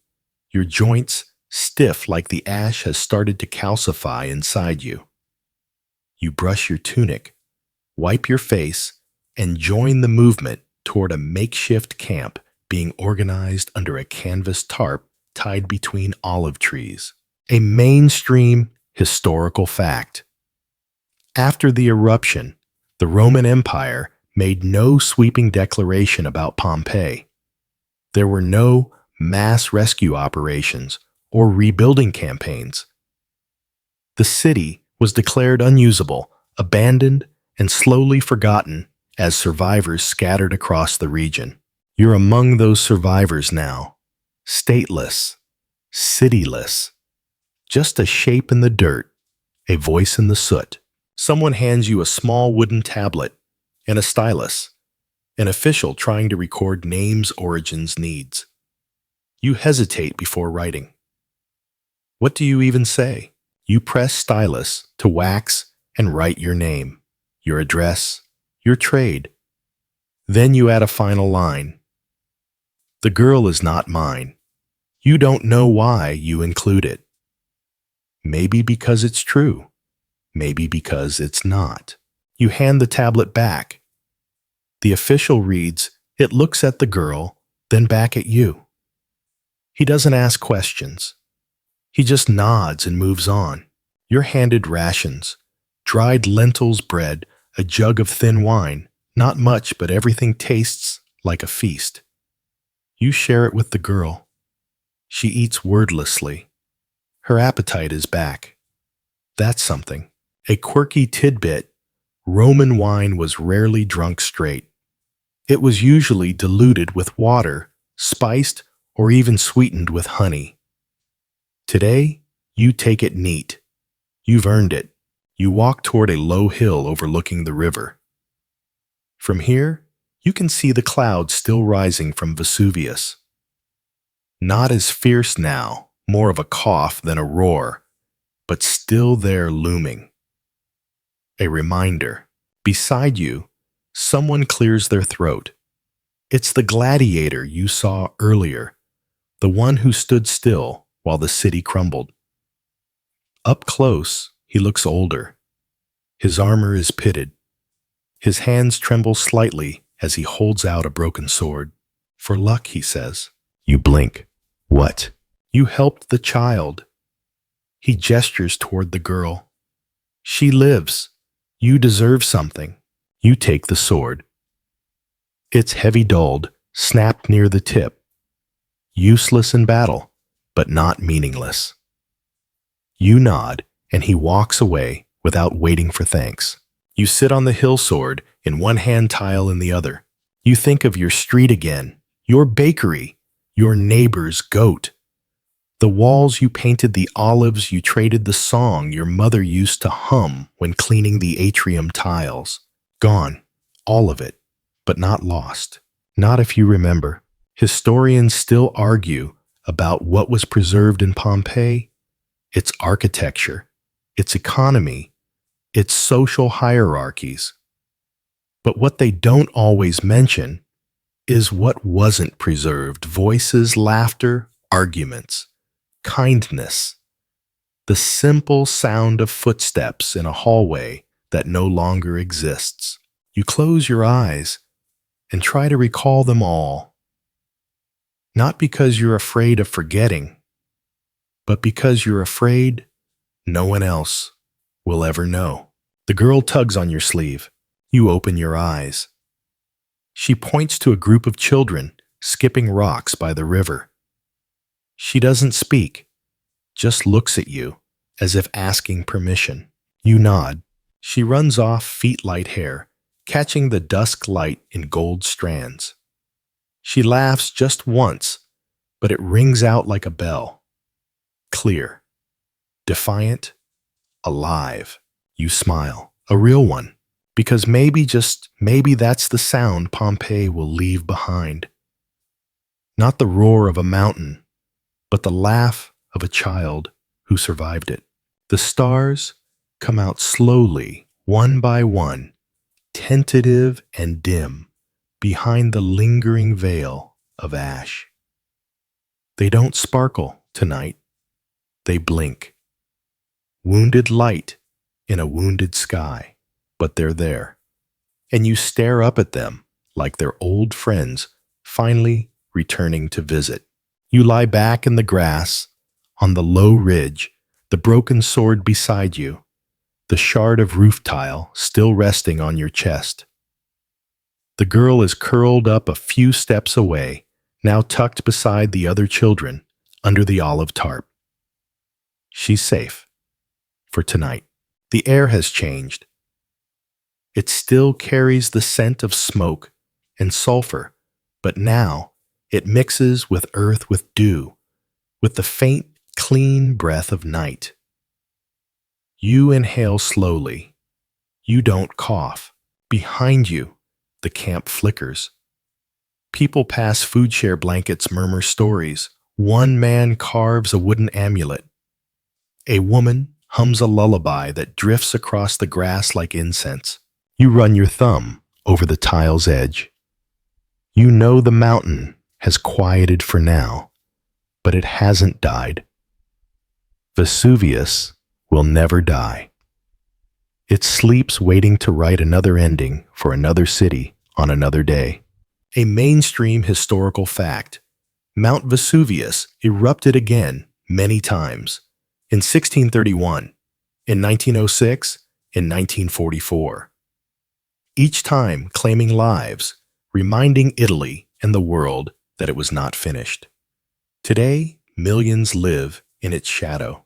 your joints stiff like the ash has started to calcify inside you. You brush your tunic, wipe your face, and join the movement toward a makeshift camp being organized under a canvas tarp tied between olive trees. A mainstream historical fact. After the eruption, the Roman Empire made no sweeping declaration about Pompeii. There were no mass rescue operations or rebuilding campaigns. The city was declared unusable, abandoned, and slowly forgotten as survivors scattered across the region. You're among those survivors now, stateless, cityless, just a shape in the dirt, a voice in the soot. Someone hands you a small wooden tablet and a stylus, an official trying to record names, origins, needs. You hesitate before writing. What do you even say? You press stylus to wax and write your name, your address, your trade. Then you add a final line. The girl is not mine. You don't know why you include it. Maybe because it's true. Maybe because it's not. You hand the tablet back. The official reads, it looks at the girl, then back at you. He doesn't ask questions. He just nods and moves on. You're handed rations, dried lentils, bread, a jug of thin wine. Not much, but everything tastes like a feast. You share it with the girl. She eats wordlessly. Her appetite is back. That's something. A quirky tidbit, Roman wine was rarely drunk straight. It was usually diluted with water, spiced, or even sweetened with honey. Today, you take it neat. You've earned it. You walk toward a low hill overlooking the river. From here, you can see the clouds still rising from Vesuvius. Not as fierce now, more of a cough than a roar, but still there looming. A reminder. Beside you, someone clears their throat. It's the gladiator you saw earlier, the one who stood still while the city crumbled. Up close, he looks older. His armor is pitted. His hands tremble slightly as he holds out a broken sword. For luck, he says. You blink. What? You helped the child. He gestures toward the girl. She lives. You deserve something. You take the sword. It's heavy-dulled, snapped near the tip. Useless in battle, but not meaningless. You nod, and he walks away without waiting for thanks. You sit on the hill sword, in one hand tile in the other. You think of your street again, your bakery, your neighbor's goat. The walls you painted, the olives you traded, the song your mother used to hum when cleaning the atrium tiles. Gone, all of it, but not lost. Not if you remember. Historians still argue about what was preserved in Pompeii, its architecture, its economy, its social hierarchies. But what they don't always mention is what wasn't preserved: voices, laughter, arguments, kindness, the simple sound of footsteps in a hallway that no longer exists. You close your eyes and try to recall them all, not because you're afraid of forgetting, but because you're afraid no one else will ever know. The girl tugs on your sleeve. You open your eyes. She points to a group of children skipping rocks by the river. She doesn't speak, just looks at you as if asking permission. You nod. She runs off, feet light hair, catching the dusk light in gold strands. She laughs just once, but it rings out like a bell. Clear, defiant, alive. You smile, a real one, because maybe, just maybe, that's the sound Pompeii will leave behind. Not the roar of a mountain, but the laugh of a child who survived it. The stars come out slowly, one by one, tentative and dim, behind the lingering veil of ash. They don't sparkle tonight. They blink. Wounded light in a wounded sky, but they're there. And you stare up at them like they're old friends finally returning to visit. You lie back in the grass on the low ridge, the broken sword beside you, the shard of roof tile still resting on your chest. The girl is curled up a few steps away, now tucked beside the other children under the olive tarp. She's safe for tonight. The air has changed. It still carries the scent of smoke and sulfur, but now it mixes with earth, with dew, with the faint, clean breath of night. You inhale slowly. You don't cough. Behind you, the camp flickers. People pass food share blankets, murmur stories. One man carves a wooden amulet. A woman hums a lullaby that drifts across the grass like incense. You run your thumb over the tile's edge. You know the mountain has quieted for now, but it hasn't died. Vesuvius will never die. It sleeps waiting to write another ending for another city on another day. A mainstream historical fact: Mount Vesuvius erupted again many times. In 1631, in 1906, in 1944. Each time claiming lives, reminding Italy and the world that it was not finished. Today, millions live in its shadow.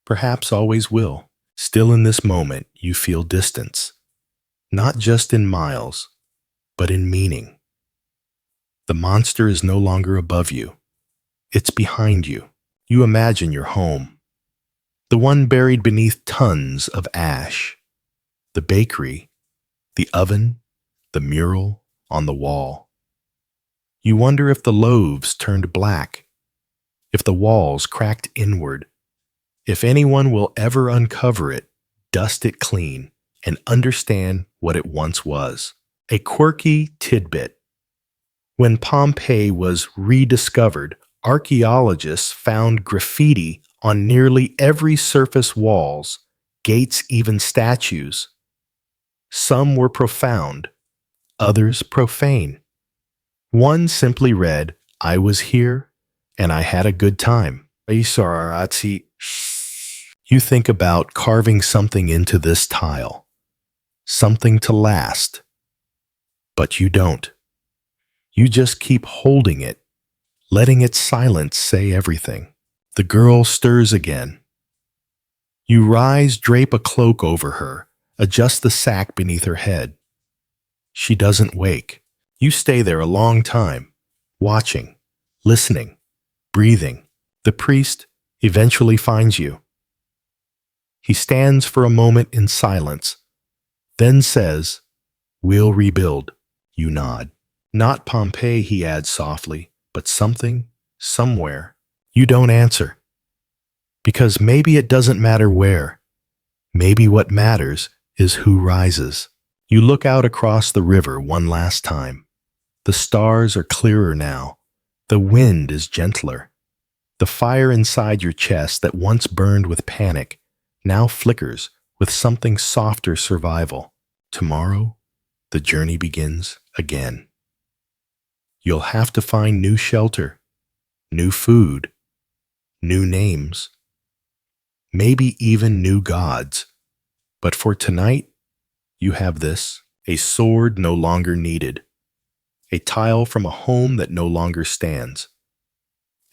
Perhaps always will. Still in this moment, you feel distance, not just in miles, but in meaning. The monster is no longer above you. It's behind you. You imagine your home, the one buried beneath tons of ash, the bakery, the oven, the mural on the wall. You wonder if the loaves turned black, if the walls cracked inward, if anyone will ever uncover it, dust it clean, and understand what it once was. A quirky tidbit. When Pompeii was rediscovered, archaeologists found graffiti On nearly every surface walls, gates, even statues. Some were profound, others profane. One simply read, "I was here, and I had a good time." You think about carving something into this tile, something to last, but you don't. You just keep holding it, letting its silence say everything. The girl stirs again. You rise, drape a cloak over her, adjust the sack beneath her head. She doesn't wake. You stay there a long time, watching, listening, breathing. The priest eventually finds you. He stands for a moment in silence, then says, "We'll rebuild." You nod. "Not Pompeii," he adds softly, "but something, somewhere." You don't answer. Because maybe it doesn't matter where. Maybe what matters is who rises. You look out across the river one last time. The stars are clearer now. The wind is gentler. The fire inside your chest that once burned with panic now flickers with something softer survival. Tomorrow, the journey begins again. You'll have to find new shelter, new food, new names, maybe even new gods. But for tonight, you have this: a sword no longer needed, a tile from a home that no longer stands,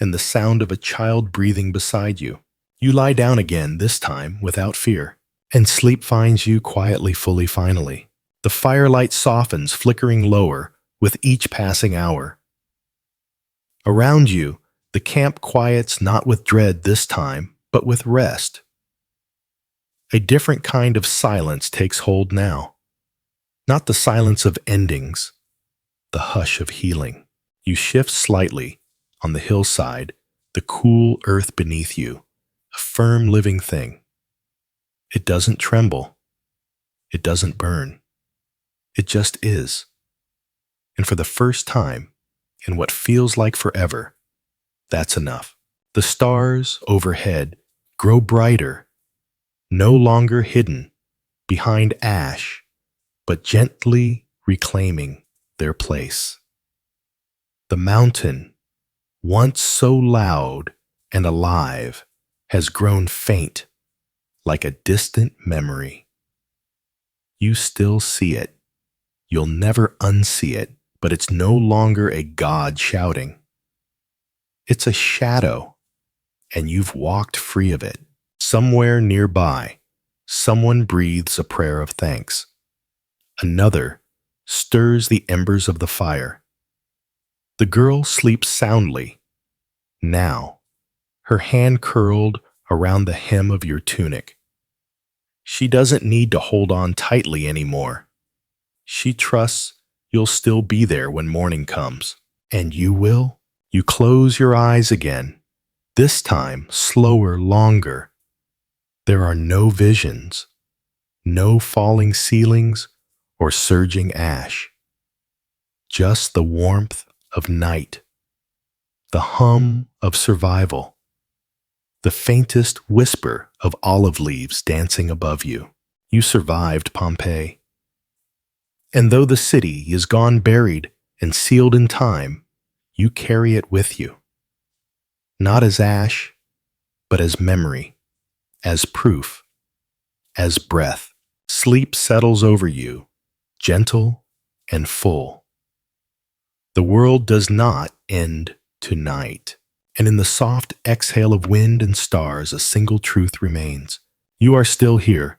and the sound of a child breathing beside you. You lie down again, this time without fear, and sleep finds you quietly, fully, finally. The firelight softens, flickering lower with each passing hour. Around you, the camp quiets, not with dread this time, but with rest. A different kind of silence takes hold now. Not the silence of endings, the hush of healing. You shift slightly on the hillside, the cool earth beneath you, a firm living thing. It doesn't tremble. It doesn't burn. It just is. And for the first time, in what feels like forever, that's enough. The stars overhead grow brighter, no longer hidden behind ash, but gently reclaiming their place. The mountain, once so loud and alive, has grown faint, like a distant memory. You still see it. You'll never unsee it, but it's no longer a god shouting. It's a shadow, and you've walked free of it. Somewhere nearby, someone breathes a prayer of thanks. Another stirs the embers of the fire. The girl sleeps soundly. Now, her hand curled around the hem of your tunic. She doesn't need to hold on tightly anymore. She trusts you'll still be there when morning comes. And you will. You close your eyes again, this time slower, longer. There are no visions, no falling ceilings or surging ash. Just the warmth of night, the hum of survival, the faintest whisper of olive leaves dancing above you. You survived Pompeii. And though the city is gone, buried and sealed in time, you carry it with you. Not as ash, but as memory, as proof, as breath. Sleep settles over you, gentle and full. The world does not end tonight, and in the soft exhale of wind and stars, a single truth remains. You are still here,